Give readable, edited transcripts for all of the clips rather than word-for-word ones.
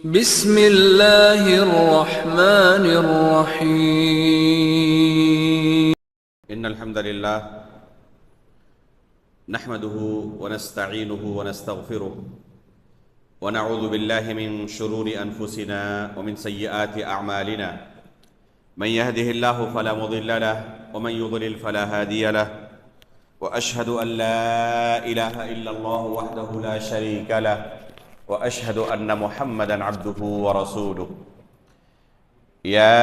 بسم اللہ الرحمن الرحیم ان الحمد للہ نحمده ونستعینه ونستغفره ونعوذ باللہ من شرور انفسنا ومن سیئات اعمالنا من يهده الله فلا مضل له ومن يضلل فلا هادي له واشهد ان لا اله الا الله وحده لا شريك له واشهد ان محمدا عبده ورسوله يا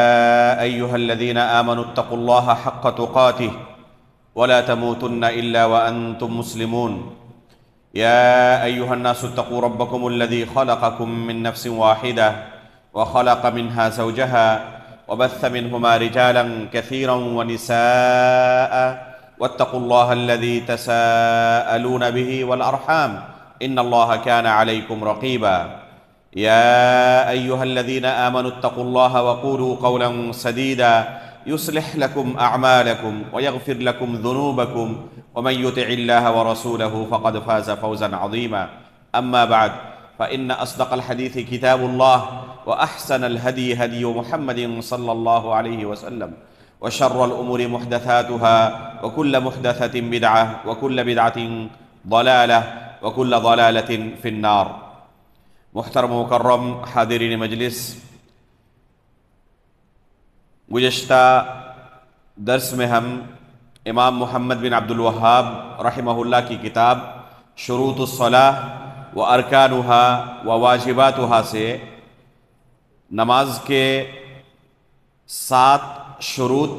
ايها الذين امنوا اتقوا الله حق تقاته ولا تموتن الا وانتم مسلمون يا ايها الناس اتقوا ربكم الذي خلقكم من نفس واحده وخلق منها زوجها وبث منهما رجالا كثيرا ونساء واتقوا الله الذي تساءلون به والارحام ان الله كان عليكم رقيبا يا ايها الذين امنوا اتقوا الله وقولوا قولا سديدا يصلح لكم اعمالكم ويغفر لكم ذنوبكم ومن يطع الله ورسوله فقد فاز فوزا عظيما اما بعد فان اصدق الحديث كتاب الله واحسن الهدي هدي محمد صلى الله عليه وسلم وشر الامور محدثاتها وكل محدثة بدعة وكل بدعة ضلالة وكل ضلالة في النار۔ محترم و مکرم حاضرین مجلس، گزشتہ درس میں ہم امام محمد بن عبد الوہاب رحمہ اللہ کی کتاب شروط الصلاۃ و ارکانها و واجباتها سے نماز کے 7 شروط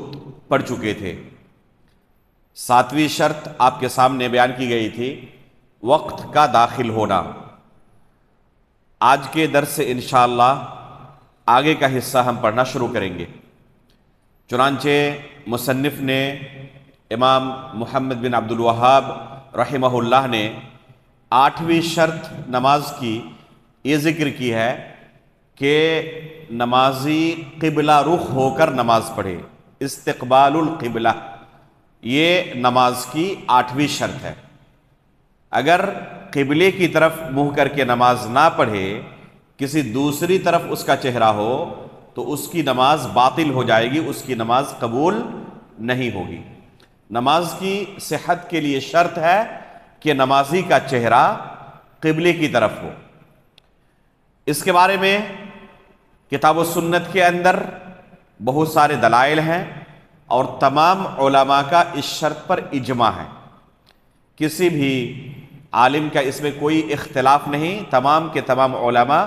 پڑھ چکے تھے۔ 7ویں شرط آپ کے سامنے بیان کی گئی تھی، وقت کا داخل ہونا۔ آج کے درس سے انشاءاللہ آگے کا حصہ ہم پڑھنا شروع کریں گے۔ چنانچہ مصنف نے امام محمد بن عبد الوہاب رحمہ اللہ نے 8ویں شرط نماز کی یہ ذکر کی ہے کہ نمازی قبلہ رخ ہو کر نماز پڑھے، استقبال القبلہ، یہ نماز کی 8ویں شرط ہے۔ اگر قبلے کی طرف منہ کر کے نماز نہ پڑھے، کسی دوسری طرف اس کا چہرہ ہو تو اس کی نماز باطل ہو جائے گی، اس کی نماز قبول نہیں ہوگی۔ نماز کی صحت کے لیے شرط ہے کہ نمازی کا چہرہ قبلے کی طرف ہو۔ اس کے بارے میں کتاب و سنت کے اندر بہت سارے دلائل ہیں اور تمام علماء کا اس شرط پر اجماع ہے، کسی بھی عالم کا اس میں کوئی اختلاف نہیں۔ تمام کے تمام علماء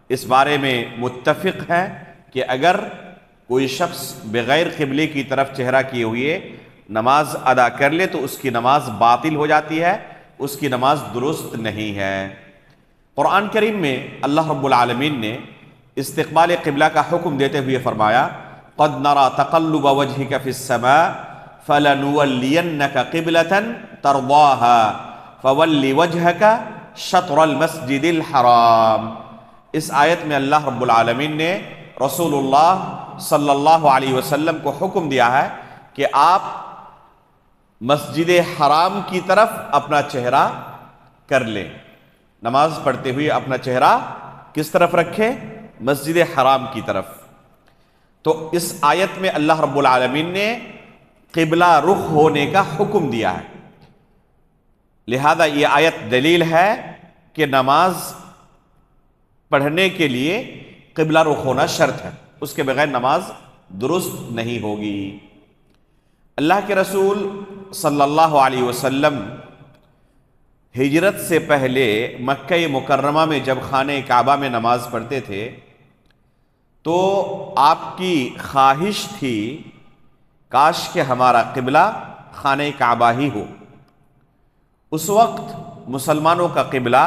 اس بارے میں متفق ہیں کہ اگر کوئی شخص بغیر قبلے کی طرف چہرہ کیے ہوئے نماز ادا کر لے تو اس کی نماز باطل ہو جاتی ہے، اس کی نماز درست نہیں ہے۔ قرآن کریم میں اللہ رب العالمین نے استقبال قبلہ کا حکم دیتے ہوئے فرمایا، قد نرى تقلب وجهك في السماء فلنولينك قبلة ترضاها فول وجهك شطر المسجد الحرام۔ اس آیت میں اللہ رب العالمین نے رسول اللہ صلی اللہ علیہ وسلم کو حکم دیا ہے کہ آپ مسجد حرام کی طرف اپنا چہرہ کر لیں، نماز پڑھتے ہوئے اپنا چہرہ کس طرف رکھیں؟ مسجد حرام کی طرف۔ تو اس آیت میں اللہ رب العالمین نے قبلہ رخ ہونے کا حکم دیا ہے، لہذا یہ آیت دلیل ہے کہ نماز پڑھنے کے لیے قبلہ رخ ہونا شرط ہے، اس کے بغیر نماز درست نہیں ہوگی۔ اللہ کے رسول صلی اللہ علیہ وسلم ہجرت سے پہلے مکہ مکرمہ میں جب خانہ کعبہ میں نماز پڑھتے تھے تو آپ کی خواہش تھی کاش کہ ہمارا قبلہ خانہ کعبہ ہی ہو۔ اس وقت مسلمانوں کا قبلہ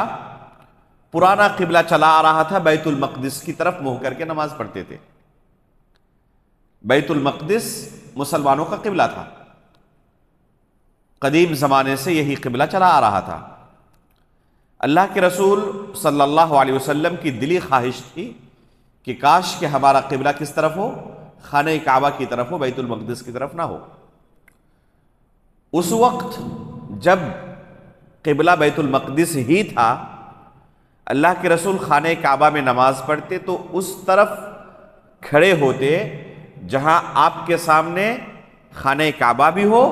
پرانا قبلہ چلا آ رہا تھا، بیت المقدس کی طرف منہ کر کے نماز پڑھتے تھے۔ بیت المقدس مسلمانوں کا قبلہ تھا، قدیم زمانے سے یہی قبلہ چلا آ رہا تھا۔ اللہ کے رسول صلی اللہ علیہ وسلم کی دلی خواہش تھی کہ کاش کہ ہمارا قبلہ کس طرف ہو؟ خانہ کعبہ کی طرف ہو، بیت المقدس کی طرف نہ ہو۔ اس وقت جب قبلہ بیت المقدس ہی تھا، اللہ کے رسول خانہ کعبہ میں نماز پڑھتے تو اس طرف کھڑے ہوتے جہاں آپ کے سامنے خانہ کعبہ بھی ہو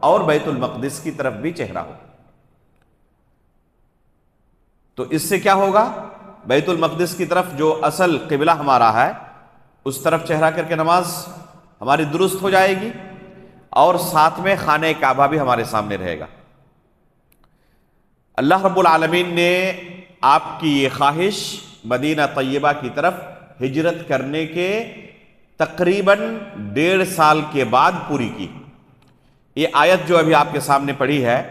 اور بیت المقدس کی طرف بھی چہرہ ہو. تو اس سے کیا ہوگا؟ بیت المقدس کی طرف جو اصل قبلہ ہمارا ہے اس طرف چہرہ کر کے نماز ہماری درست ہو جائے گی، اور ساتھ میں خانہ کعبہ بھی ہمارے سامنے رہے گا. اللہ رب العالمین نے آپ کی یہ خواہش مدینہ طیبہ کی طرف ہجرت کرنے کے تقریباً 1.5 سال کے بعد پوری کی. یہ آیت جو ابھی آپ کے سامنے پڑھی ہے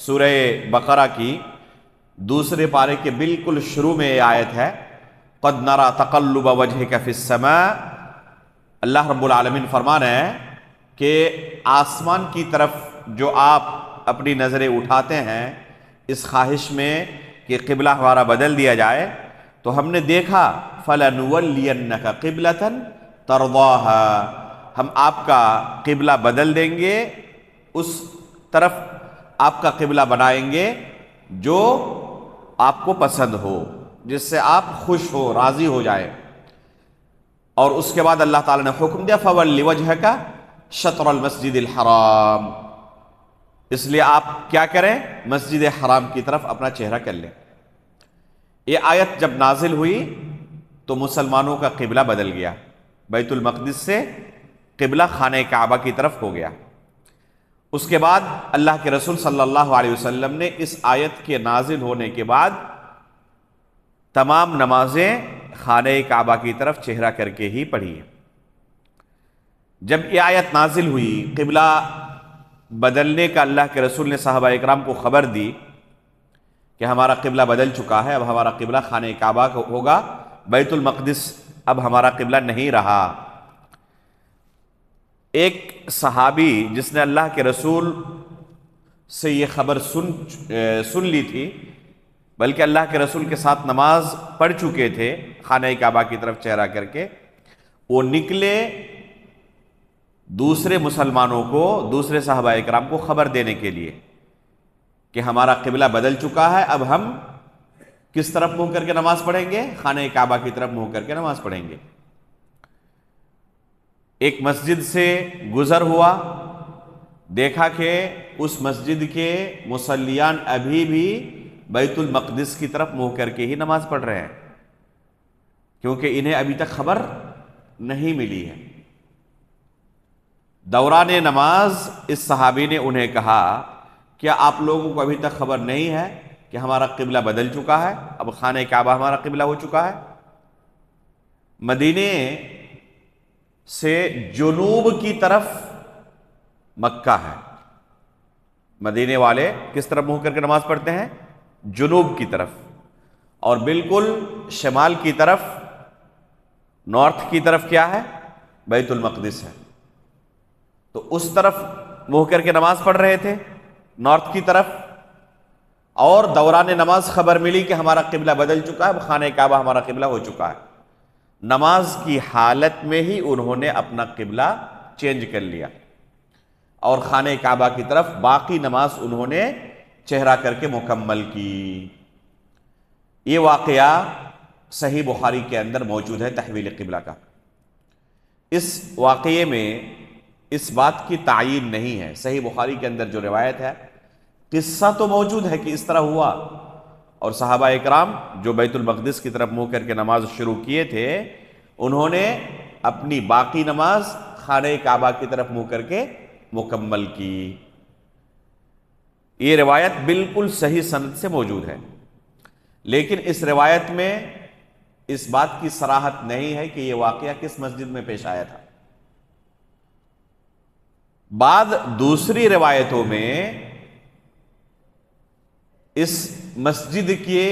سورہ بقرہ کی 2 پارے کے بالکل شروع میں یہ آیت ہے. قد نرى تقلب وجهك في السماء. اللہ رب العالمین فرما رہے ہیں کہ آسمان کی طرف جو آپ اپنی نظریں اٹھاتے ہیں اس خواہش میں کہ قبلہ ہمارا بدل دیا جائے، تو ہم نے دیکھا فَلَنُوَلِّيَنَّكَ قِبْلَةً تَرْضَاهَا، ہم آپ کا قبلہ بدل دیں گے، اس طرف آپ کا قبلہ بنائیں گے جو آپ کو پسند ہو، جس سے آپ خوش ہو، راضی ہو جائے. اور اس کے بعد اللہ تعالیٰ نے حکم دیا فَوَلِّ وَجْهَكَ شَطْرَ الْمَسْجِدِ الْحَرَامِ، اس لیے آپ کیا کریں؟ مسجد حرام کی طرف اپنا چہرہ کر لیں. یہ آیت جب نازل ہوئی تو مسلمانوں کا قبلہ بدل گیا، بیت المقدس سے قبلہ خانہ کعبہ کی طرف ہو گیا. اس کے بعد اللہ کے رسول صلی اللہ علیہ وسلم نے اس آیت کے نازل ہونے کے بعد تمام نمازیں خانہ کعبہ کی طرف چہرہ کر کے ہی پڑھی. جب یہ آیت نازل ہوئی، قبلہ بدلنے کا اللہ کے رسول نے صحابہ اکرام کو خبر دی کہ ہمارا قبلہ بدل چکا ہے، اب ہمارا قبلہ خانہ کعبہ ہوگا، بیت المقدس اب ہمارا قبلہ نہیں رہا. ایک صحابی جس نے اللہ کے رسول سے یہ خبر سن لی تھی، بلکہ اللہ کے رسول کے ساتھ نماز پڑھ چکے تھے خانہ کعبہ کی طرف چہرہ کر کے، وہ نکلے دوسرے مسلمانوں کو، دوسرے صحابہ اکرام کو خبر دینے کے لیے کہ ہمارا قبلہ بدل چکا ہے، اب ہم کس طرف منہ کر کے نماز پڑھیں گے؟ خانہ کعبہ کی طرف منہ کر کے نماز پڑھیں گے. ایک مسجد سے گزر ہوا، دیکھا کہ اس مسجد کے مصلیان ابھی بھی بیت المقدس کی طرف منہ کر کے ہی نماز پڑھ رہے ہیں، کیونکہ انہیں ابھی تک خبر نہیں ملی ہے. دوران نماز اس صحابی نے انہیں کہا کیا آپ لوگوں کو ابھی تک خبر نہیں ہے کہ ہمارا قبلہ بدل چکا ہے، اب خانہ کعبہ ہمارا قبلہ ہو چکا ہے؟ مدینے سے جنوب کی طرف مکہ ہے. مدینے والے کس طرف منہ کر کے نماز پڑھتے ہیں؟ جنوب کی طرف. اور بالکل شمال کی طرف، نارتھ کی طرف کیا ہے؟ بیت المقدس ہے. تو اس طرف منہ کر کے نماز پڑھ رہے تھے، نارتھ کی طرف، اور دوران نماز خبر ملی کہ ہمارا قبلہ بدل چکا ہے، خانہ کعبہ ہمارا قبلہ ہو چکا ہے. نماز کی حالت میں ہی انہوں نے اپنا قبلہ چینج کر لیا اور خانہ کعبہ کی طرف باقی نماز انہوں نے چہرہ کر کے مکمل کی. یہ واقعہ صحیح بخاری کے اندر موجود ہے تحویل قبلہ کا. اس واقعے میں اس بات کی تعیین نہیں ہے، صحیح بخاری کے اندر جو روایت ہے قصہ تو موجود ہے کہ اس طرح ہوا، اور صحابہ اکرام جو بیت المقدس کی طرف منہ کر کے نماز شروع کیے تھے انہوں نے اپنی باقی نماز خانہ کعبہ کی طرف منہ کر کے مکمل کی. یہ روایت بالکل صحیح سند سے موجود ہے، لیکن اس روایت میں اس بات کی صراحت نہیں ہے کہ یہ واقعہ کس مسجد میں پیش آیا تھا. بعد دوسری روایتوں میں اس مسجد کے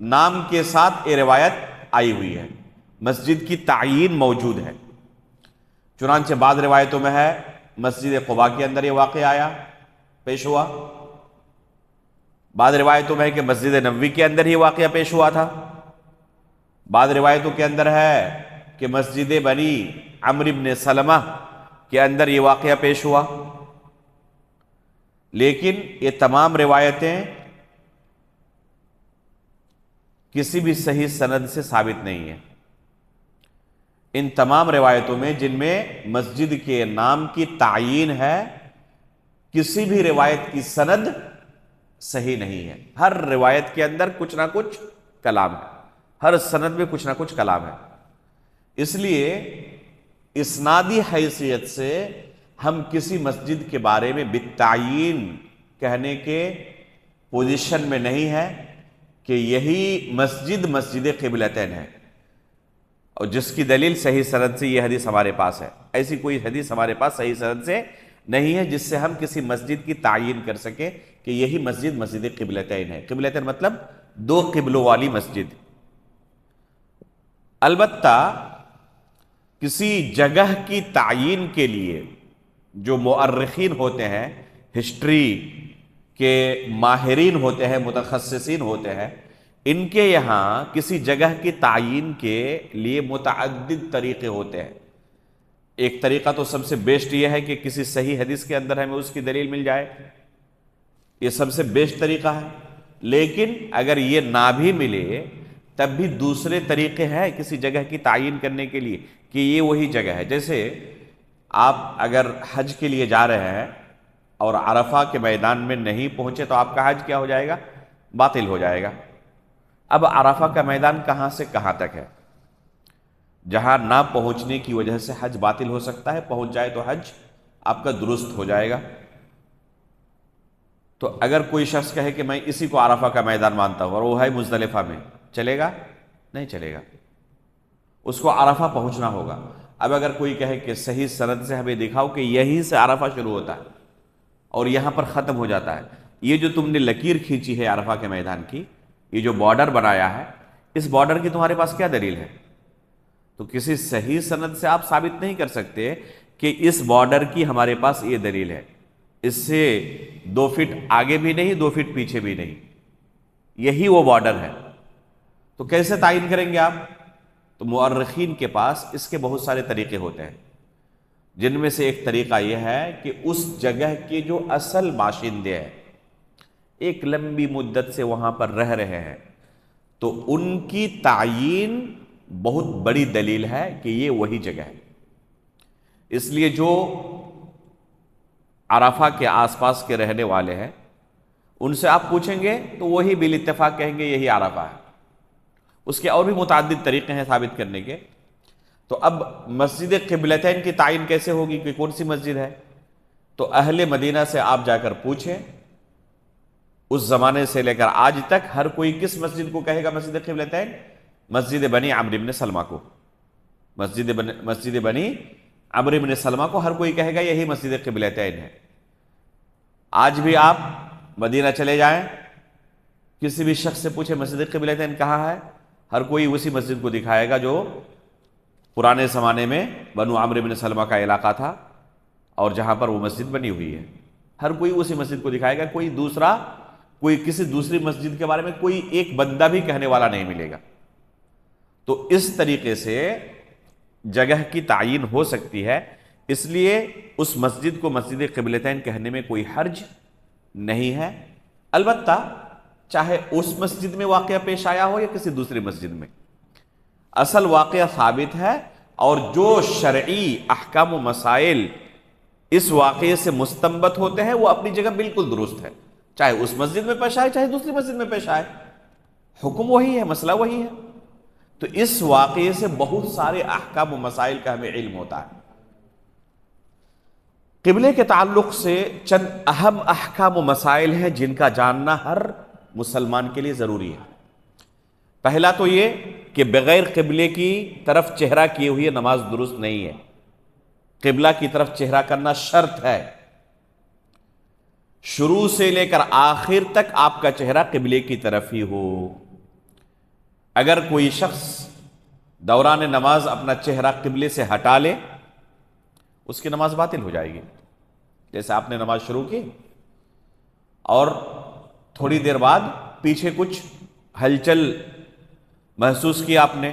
نام کے ساتھ یہ روایت آئی ہوئی ہے، مسجد کی تعیین موجود ہے. چنانچہ بعض روایتوں میں ہے مسجد قباء کے اندر یہ واقعہ آیا، پیش ہوا. بعض روایتوں میں ہے کہ مسجد نبوی کے اندر ہی واقعہ پیش ہوا تھا. بعض روایتوں کے اندر ہے کہ مسجد بنی عمرو بن سلمہ کے اندر یہ واقعہ پیش ہوا. لیکن یہ تمام روایتیں کسی بھی صحیح سند سے ثابت نہیں ہے۔ ان تمام روایتوں میں جن میں مسجد کے نام کی تعیین ہے، کسی بھی روایت کی سند صحیح نہیں ہے۔ ہر روایت کے اندر کچھ نہ کچھ کلام ہے، ہر سند میں کچھ نہ کچھ کلام ہے۔ اس لیے اسنادی حیثیت سے ہم کسی مسجد کے بارے میں بالتعیین کہنے کے پوزیشن میں نہیں ہے کہ یہی مسجد مسجد قبلتین ہے، اور جس کی دلیل صحیح سند سے یہ حدیث ہمارے پاس ہے۔ ایسی کوئی حدیث ہمارے پاس صحیح سند سے نہیں ہے جس سے ہم کسی مسجد کی تعیین کر سکیں کہ یہی مسجد مسجد قبلتین ہے۔ قبلتین مطلب دو قبلوں والی مسجد۔ البتہ کسی جگہ کی تعیین کے لیے جو مؤرخین ہوتے ہیں، ہسٹری کے ماہرین ہوتے ہیں، متخصصین ہوتے ہیں، ان کے یہاں کسی جگہ کی تعیین کے لیے متعدد طریقے ہوتے ہیں۔ ایک طریقہ تو سب سے بیسٹ یہ ہے کہ کسی صحیح حدیث کے اندر ہمیں اس کی دلیل مل جائے، یہ سب سے بیسٹ طریقہ ہے۔ لیکن اگر یہ نہ بھی ملے تب بھی دوسرے طریقے ہیں کسی جگہ کی تعیین کرنے کے لیے کہ یہ وہی جگہ ہے۔ جیسے آپ اگر حج کے لیے جا رہے ہیں اور عرفہ کے میدان میں نہیں پہنچے تو آپ کا حج کیا ہو جائے گا؟ باطل ہو جائے گا۔ اب عرفہ کا میدان کہاں سے کہاں تک ہے؟ جہاں نہ پہنچنے کی وجہ سے حج باطل ہو سکتا ہے، پہنچ جائے تو حج آپ کا درست ہو جائے گا۔ تو اگر کوئی شخص کہے کہ میں اسی کو عرفہ کا میدان مانتا ہوں اور وہ ہے مزدلفہ میں، چلے گا؟ نہیں چلے گا، اس کو عرفہ پہنچنا ہوگا۔ اب اگر کوئی کہے کہ صحیح سند سے ہمیں دکھاؤ کہ یہیں سے عرفہ شروع ہوتا ہے اور یہاں پر ختم ہو جاتا ہے، یہ جو تم نے لکیر کھینچی ہے عرفہ کے میدان کی، یہ جو بارڈر بنایا ہے، اس بارڈر کی تمہارے پاس کیا دلیل ہے؟ تو کسی صحیح سند سے آپ ثابت نہیں کر سکتے کہ اس بارڈر کی ہمارے پاس یہ دلیل ہے، اس سے 2 فٹ آگے بھی نہیں 2 فٹ پیچھے بھی نہیں، یہی وہ بارڈر ہے۔ تو کیسے تعین کریں گے آپ؟ تو مؤرخین کے پاس اس کے بہت سارے طریقے ہوتے ہیں، جن میں سے ایک طریقہ یہ ہے کہ اس جگہ کے جو اصل باشندے ہیں، ایک لمبی مدت سے وہاں پر رہ رہے ہیں، تو ان کی تعیین بہت بڑی دلیل ہے کہ یہ وہی جگہ ہے۔ اس لیے جو عرفہ کے آس پاس کے رہنے والے ہیں ان سے آپ پوچھیں گے تو وہی بالاتفاق کہیں گے یہی عرفہ ہے۔ اس کے اور بھی متعدد طریقے ہیں ثابت کرنے کے۔ تو اب مسجد قبلتین کی تعین کیسے ہوگی کہ کون سی مسجد ہے؟ تو اہل مدینہ سے آپ جا کر پوچھیں، اس زمانے سے لے کر آج تک ہر کوئی کس مسجد کو کہے گا مسجد قبلتین؟ مسجد بنی عمرو بن سلمہ کو، مسجد بنی عمرو بن سلمہ کو ہر کوئی کہے گا یہی مسجد قبلتین ہے۔ آج بھی آپ مدینہ چلے جائیں، کسی بھی شخص سے پوچھیں مسجد قبلتین کہاں ہے، ہر کوئی اسی مسجد کو دکھائے گا جو پرانے زمانے میں بنو عمرو بن سلمہ کا علاقہ تھا اور جہاں پر وہ مسجد بنی ہوئی ہے، ہر کوئی اسی مسجد کو دکھائے گا۔ کوئی کسی دوسری مسجد کے بارے میں کوئی ایک بندہ بھی کہنے والا نہیں ملے گا۔ تو اس طریقے سے جگہ کی تعیین ہو سکتی ہے، اس لیے اس مسجد کو مسجد قبلتین کہنے میں کوئی حرج نہیں ہے۔ البتہ چاہے اس مسجد میں واقعہ پیش آیا ہو یا کسی دوسری مسجد میں، اصل واقعہ ثابت ہے، اور جو شرعی احکام و مسائل اس واقعے سے مستنبط ہوتے ہیں وہ اپنی جگہ بالکل درست ہے، چاہے اس مسجد میں پیش آئے چاہے دوسری مسجد میں پیش آئے، حکم وہی ہے، مسئلہ وہی ہے۔ تو اس واقعے سے بہت سارے احکام و مسائل کا ہمیں علم ہوتا ہے۔ قبلے کے تعلق سے چند اہم احکام و مسائل ہیں جن کا جاننا ہر مسلمان کے لیے ضروری ہے۔ پہلا تو یہ کہ بغیر قبلے کی طرف چہرہ کیے ہوئے نماز درست نہیں ہے، قبلہ کی طرف چہرہ کرنا شرط ہے، شروع سے لے کر آخر تک آپ کا چہرہ قبلے کی طرف ہی ہو۔ اگر کوئی شخص دوران نماز اپنا چہرہ قبلے سے ہٹا لے اس کی نماز باطل ہو جائے گی۔ جیسے آپ نے نماز شروع کی اور تھوڑی دیر بعد پیچھے کچھ ہلچل محسوس کیا، آپ نے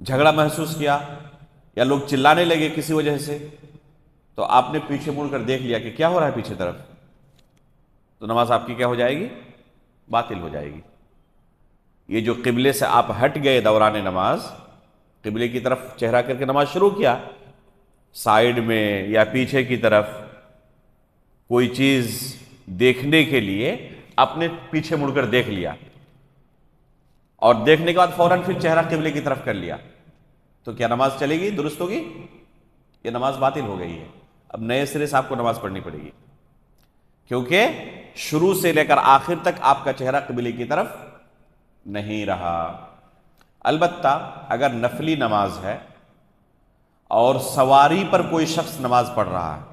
جھگڑا محسوس کیا یا لوگ چلانے لگے کسی وجہ سے، تو آپ نے پیچھے مڑ کر دیکھ لیا کہ کیا ہو رہا ہے پیچھے طرف، تو نماز آپ کی کیا ہو جائے گی؟ باطل ہو جائے گی۔ یہ جو قبلے سے آپ ہٹ گئے دوران نماز، قبلے کی طرف چہرہ کر کے نماز شروع کیا، سائیڈ میں یا پیچھے کی طرف کوئی چیز دیکھنے کے لیے اپنے پیچھے مڑ کر دیکھ لیا، اور دیکھنے کے بعد فوراً پھر چہرہ قبلے کی طرف کر لیا، تو کیا نماز چلے گی، درست ہوگی؟ یہ نماز باطل ہو گئی ہے۔ اب نئے سرے سے آپ کو نماز پڑھنی پڑے گی، کیونکہ شروع سے لے کر آخر تک آپ کا چہرہ قبلے کی طرف نہیں رہا۔ البتہ اگر نفلی نماز ہے اور سواری پر کوئی شخص نماز پڑھ رہا ہے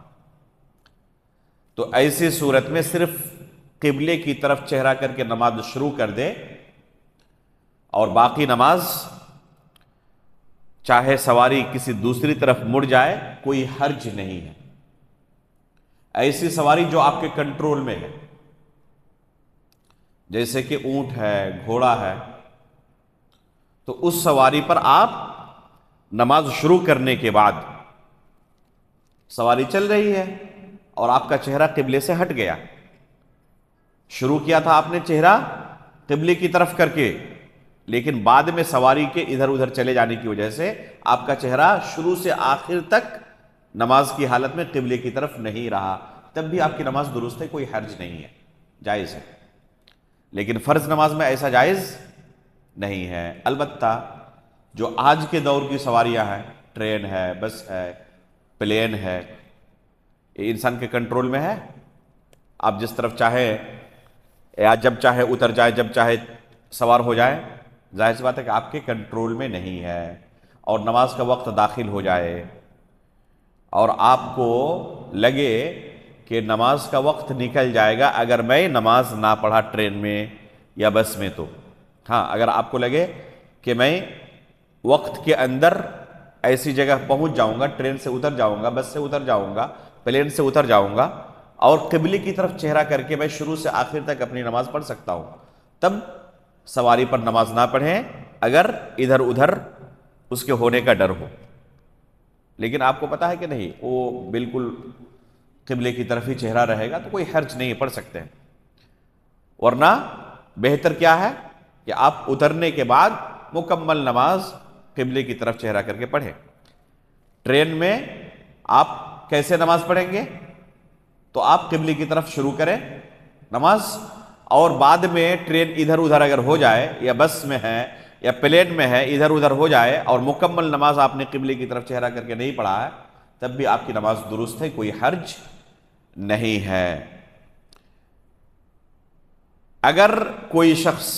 تو ایسی صورت میں صرف قبلے کی طرف چہرہ کر کے نماز شروع کر دے، اور باقی نماز چاہے سواری کسی دوسری طرف مڑ جائے کوئی حرج نہیں ہے۔ ایسی سواری جو آپ کے کنٹرول میں ہے، جیسے کہ اونٹ ہے، گھوڑا ہے، تو اس سواری پر آپ نماز شروع کرنے کے بعد سواری چل رہی ہے اور آپ کا چہرہ قبلے سے ہٹ گیا، شروع کیا تھا آپ نے چہرہ قبلے کی طرف کر کے، لیکن بعد میں سواری کے ادھر ادھر چلے جانے کی وجہ سے آپ کا چہرہ شروع سے آخر تک نماز کی حالت میں قبلے کی طرف نہیں رہا، تب بھی آپ کی نماز درست ہے، کوئی حرج نہیں ہے، جائز ہے۔ لیکن فرض نماز میں ایسا جائز نہیں ہے۔ البتہ جو آج کے دور کی سواریاں ہیں، ٹرین ہے، بس ہے، پلین ہے، یہ انسان کے کنٹرول میں ہے، آپ جس طرف چاہے یا جب چاہے اتر جائے، جب چاہے سوار ہو جائے، ظاہر سی بات ہے کہ آپ کے کنٹرول میں نہیں ہے، اور نماز کا وقت داخل ہو جائے اور آپ کو لگے کہ نماز کا وقت نکل جائے گا اگر میں نماز نہ پڑھا ٹرین میں یا بس میں، تو ہاں، اگر آپ کو لگے کہ میں وقت کے اندر ایسی جگہ پہنچ جاؤں گا، ٹرین سے اتر جاؤں گا، بس سے اتر جاؤں گا، پلین سے اتر جاؤں گا، اور قبلے کی طرف چہرہ کر کے میں شروع سے آخر تک اپنی نماز پڑھ سکتا ہوں، تب سواری پر نماز نہ پڑھیں اگر ادھر ادھر اس کے ہونے کا ڈر ہو۔ لیکن آپ کو پتا ہے کہ نہیں، وہ بالکل قبلے کی طرف ہی چہرہ رہے گا تو کوئی حرج نہیں، پڑھ سکتے ہیں۔ ورنہ بہتر کیا ہے کہ آپ اترنے کے بعد مکمل نماز قبلے کی طرف چہرہ کر کے پڑھیں۔ ٹرین میں آپ کیسے نماز پڑھیں گے؟ تو آپ قبلے کی طرف شروع کریں نماز، اور بعد میں ٹرین ادھر ادھر اگر ہو جائے، یا بس میں ہے یا پلین میں ہے، ادھر ادھر ہو جائے اور مکمل نماز آپ نے قبلے کی طرف چہرہ کر کے نہیں پڑھا ہے، تب بھی آپ کی نماز درست ہے، کوئی حرج نہیں ہے۔ اگر کوئی شخص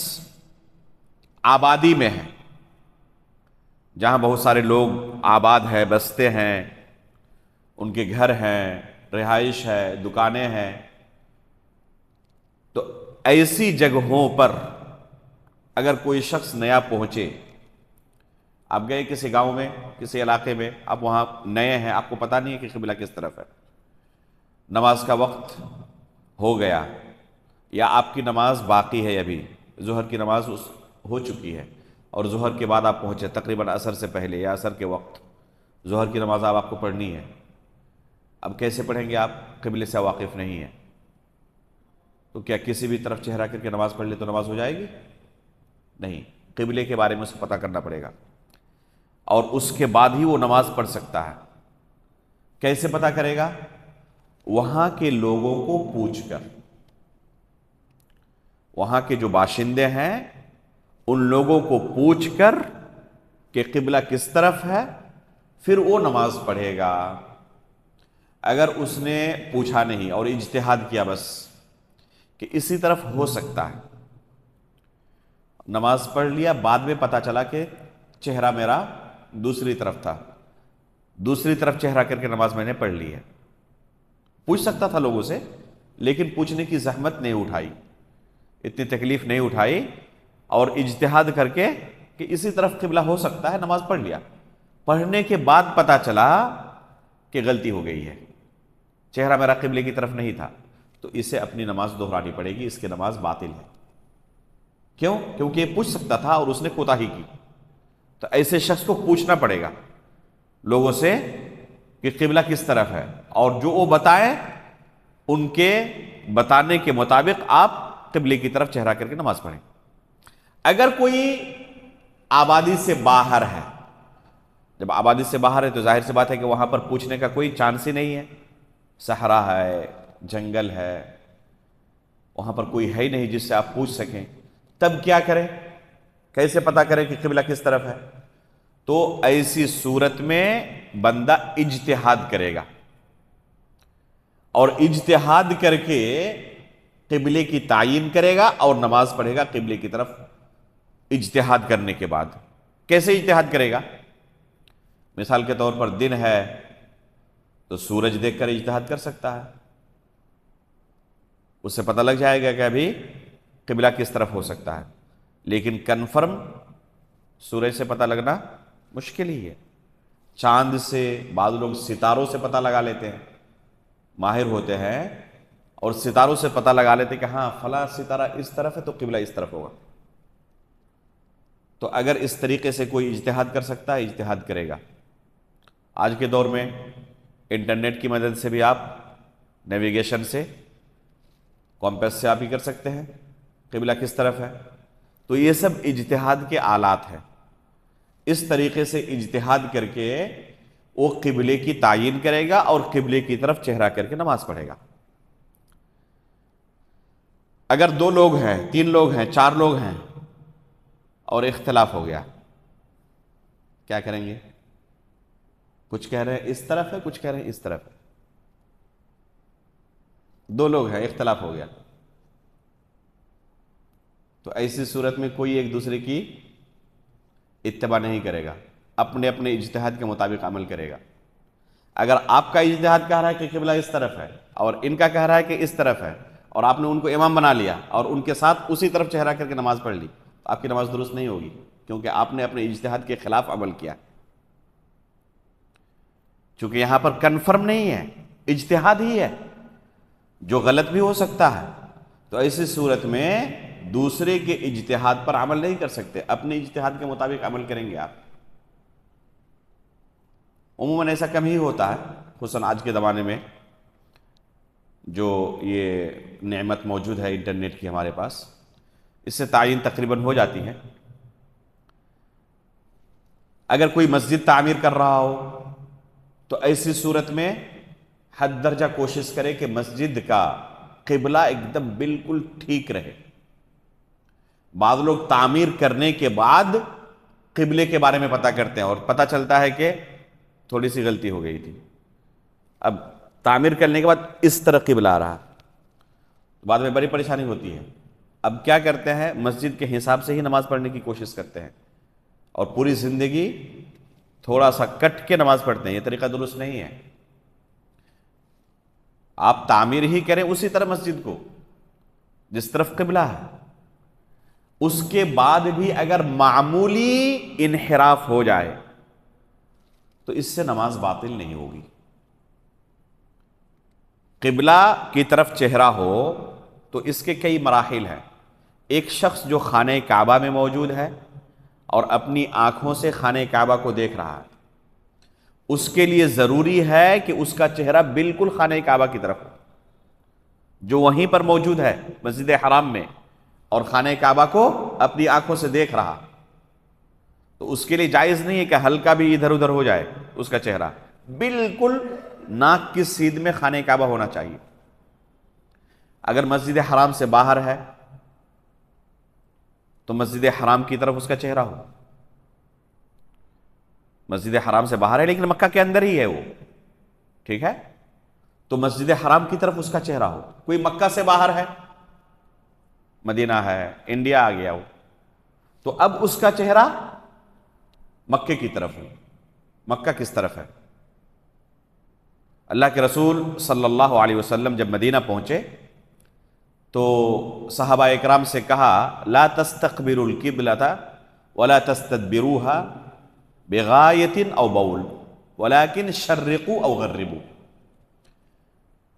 آبادی میں ہے، جہاں بہت سارے لوگ آباد ہیں، بستے ہیں، ان کے گھر ہیں، رہائش ہے، دکانیں ہیں، تو ایسی جگہوں پر اگر کوئی شخص نیا پہنچے، آپ گئے کسی گاؤں میں، کسی علاقے میں، آپ وہاں نئے ہیں، آپ کو پتہ نہیں ہے کہ قبلہ کس طرف ہے، نماز کا وقت ہو گیا یا آپ کی نماز باقی ہے، ابھی ظہر کی نماز ہو چکی ہے اور ظہر کے بعد آپ پہنچے تقریباً عصر سے پہلے یا عصر کے وقت، ظہر کی نماز آپ کو پڑھنی ہے، اب کیسے پڑھیں گے؟ آپ قبلے سے واقف نہیں ہیں، تو کیا کسی بھی طرف چہرہ کر کے نماز پڑھ لے تو نماز ہو جائے گی؟ نہیں، قبلے کے بارے میں اسے پتہ کرنا پڑے گا، اور اس کے بعد ہی وہ نماز پڑھ سکتا ہے۔ کیسے پتہ کرے گا؟ وہاں کے لوگوں کو پوچھ کر، وہاں کے جو باشندے ہیں ان لوگوں کو پوچھ کر کہ قبلہ کس طرف ہے، پھر وہ نماز پڑھے گا۔ اگر اس نے پوچھا نہیں اور اجتہاد کیا بس کہ اسی طرف ہو سکتا ہے، نماز پڑھ لیا، بعد میں پتہ چلا کہ چہرہ میرا دوسری طرف تھا، دوسری طرف چہرہ کر کے نماز میں نے پڑھ لی ہے، پوچھ سکتا تھا لوگوں سے، لیکن پوچھنے کی زحمت نہیں اٹھائی، اتنی تکلیف نہیں اٹھائی، اور اجتہاد کر کے کہ اسی طرف قبلہ ہو سکتا ہے، نماز پڑھ لیا۔ پڑھنے کے بعد پتہ چلا کہ غلطی ہو گئی ہے، چہرہ میرا قبلے کی طرف نہیں تھا، تو اسے اپنی نماز دہرانی پڑے گی، اس کی نماز باطل ہے۔ کیوں؟ کیونکہ یہ پوچھ سکتا تھا اور اس نے کوتاہی کی، تو ایسے شخص کو پوچھنا پڑے گا لوگوں سے کہ قبلہ کس طرف ہے، اور جو وہ بتائیں ان کے بتانے کے مطابق آپ قبلے کی طرف چہرہ کر کے نماز پڑھیں۔ اگر کوئی آبادی سے باہر ہے، جب آبادی سے باہر ہے تو ظاہر سی بات ہے کہ وہاں پر پوچھنے کا کوئی چانس ہی نہیں ہے، صحرا ہے، جنگل ہے، وہاں پر کوئی ہے ہی نہیں جس سے آپ پوچھ سکیں، تب کیا کریں؟ کیسے پتا کریں کہ قبلہ کس طرف ہے؟ تو ایسی صورت میں بندہ اجتہاد کرے گا، اور اجتہاد کر کے قبلے کی تعین کرے گا اور نماز پڑھے گا قبلے کی طرف اجتہاد کرنے کے بعد۔ کیسے اجتہاد کرے گا؟ مثال کے طور پر دن ہے تو سورج دیکھ کر اجتہاد کر سکتا ہے، اس سے پتہ لگ جائے گا کہ ابھی قبلہ کس طرف ہو سکتا ہے، لیکن کنفرم سورج سے پتہ لگنا مشکل ہی ہے۔ چاند سے، بعض لوگ ستاروں سے پتہ لگا لیتے ہیں، ماہر ہوتے ہیں اور ستاروں سے پتہ لگا لیتے کہ ہاں فلاں ستارہ اس طرف ہے تو قبلہ اس طرف ہوگا۔ تو اگر اس طریقے سے کوئی اجتہاد کر سکتا ہے، اجتہاد کرے گا۔ آج کے دور میں انٹرنیٹ کی مدد سے بھی آپ نیویگیشن سے، کمپاس سے آپ ہی کر سکتے ہیں قبلہ کس طرف ہے۔ تو یہ سب اجتہاد کے آلات ہیں، اس طریقے سے اجتہاد کر کے وہ قبلے کی تعین کرے گا اور قبلے کی طرف چہرہ کر کے نماز پڑھے گا۔ اگر 2 لوگ ہیں، 3 لوگ ہیں، 4 لوگ ہیں اور اختلاف ہو گیا، کیا کریں گے؟ کچھ کہہ رہے ہیں اس طرف ہے، کچھ کہہ رہے ہیں اس طرف ہے، 2 لوگ ہیں، اختلاف ہو گیا، تو ایسی صورت میں کوئی ایک دوسرے کی اتباع نہیں کرے گا، اپنے اپنے اجتہاد کے مطابق عمل کرے گا۔ اگر آپ کا اجتہاد کہہ رہا ہے کہ قبلہ اس طرف ہے اور ان کا کہہ رہا ہے کہ اس طرف ہے، اور آپ نے ان کو امام بنا لیا اور ان کے ساتھ اسی طرف چہرہ کر کے نماز پڑھ لی، تو آپ کی نماز درست نہیں ہوگی، کیونکہ آپ نے اپنے اجتہاد کے خلاف عمل کیا۔ چونکہ یہاں پر کنفرم نہیں ہے، اجتہاد ہی ہے، جو غلط بھی ہو سکتا ہے، تو ایسی صورت میں دوسرے کے اجتہاد پر عمل نہیں کر سکتے، اپنے اجتہاد کے مطابق عمل کریں گے آپ۔ عموماً ایسا کم ہی ہوتا ہے، خصوصاً آج کے زمانے میں جو یہ نعمت موجود ہے انٹرنیٹ کی ہمارے پاس، اس سے تعین تقریباً ہو جاتی ہے۔ اگر کوئی مسجد تعمیر کر رہا ہو تو ایسی صورت میں حد درجہ کوشش کرے کہ مسجد کا قبلہ ایک دم بالکل ٹھیک رہے۔ بعض لوگ تعمیر کرنے کے بعد قبلے کے بارے میں پتہ کرتے ہیں اور پتہ چلتا ہے کہ تھوڑی سی غلطی ہو گئی تھی، اب تعمیر کرنے کے بعد اس طرح قبلہ آ رہا، بعد میں بڑی پریشانی ہوتی ہے۔ اب کیا کرتے ہیں؟ مسجد کے حساب سے ہی نماز پڑھنے کی کوشش کرتے ہیں اور پوری زندگی تھوڑا سا کٹ کے نماز پڑھتے ہیں، یہ طریقہ درست نہیں ہے۔ آپ تعمیر ہی کریں اسی طرح مسجد کو جس طرف قبلہ ہے، اس کے بعد بھی اگر معمولی انحراف ہو جائے تو اس سے نماز باطل نہیں ہوگی۔ قبلہ کی طرف چہرہ ہو تو اس کے کئی مراحل ہیں۔ ایک شخص جو خانہ کعبہ میں موجود ہے اور اپنی آنکھوں سے خانہ کعبہ کو دیکھ رہا ہے، اس کے لیے ضروری ہے کہ اس کا چہرہ بالکل خانہ کعبہ کی طرف ہو، جو وہیں پر موجود ہے مسجد حرام میں اور خانہ کعبہ کو اپنی آنکھوں سے دیکھ رہا، تو اس کے لیے جائز نہیں ہے کہ ہلکا بھی ادھر ادھر ہو جائے اس کا چہرہ، بالکل ناک کی سیدھ میں خانہ کعبہ ہونا چاہیے۔ اگر مسجد حرام سے باہر ہے تو مسجد حرام کی طرف اس کا چہرہ ہو، مسجد حرام سے باہر ہے لیکن مکہ کے اندر ہی ہے وہ، ٹھیک ہے، تو مسجد حرام کی طرف اس کا چہرہ ہو۔ کوئی مکہ سے باہر ہے، مدینہ ہے، انڈیا آ گیا ہو، تو اب اس کا چہرہ مکے کی طرف ہو۔ مکہ کس طرف ہے؟ اللہ کے رسول صلی اللہ علیہ وسلم جب مدینہ پہنچے تو صحابہ اکرام سے کہا لا تستقبلوا القبلۃ ولا تستدبروها بغایۃ او بول ولكن شرقوا او غربوا۔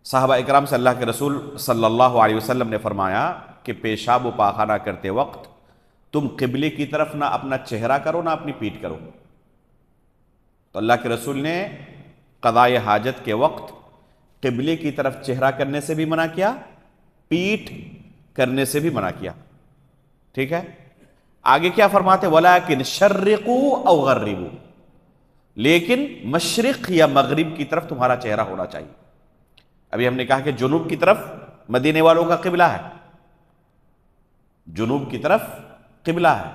صحابہ اکرام سے اللہ کے رسول صلی اللہ علیہ وسلم نے فرمایا کہ پیشاب و پاخانہ کرتے وقت تم قبلے کی طرف نہ اپنا چہرہ کرو نہ اپنی پیٹھ کرو۔ تو اللہ کے رسول نے قضائے حاجت کے وقت قبلے کی طرف چہرہ کرنے سے بھی منع کیا، پیٹھ کرنے سے بھی منع کیا، ٹھیک ہے۔ آگے کیا فرماتے وَلَٰكِنْ شَرِّقُوا أَوْ غَرِّبُوا، لیکن مشرق یا مغرب کی طرف تمہارا چہرہ ہونا چاہیے۔ ابھی ہم نے کہا کہ جنوب کی طرف مدینے والوں کا قبلہ ہے، جنوب کی طرف قبلہ ہے۔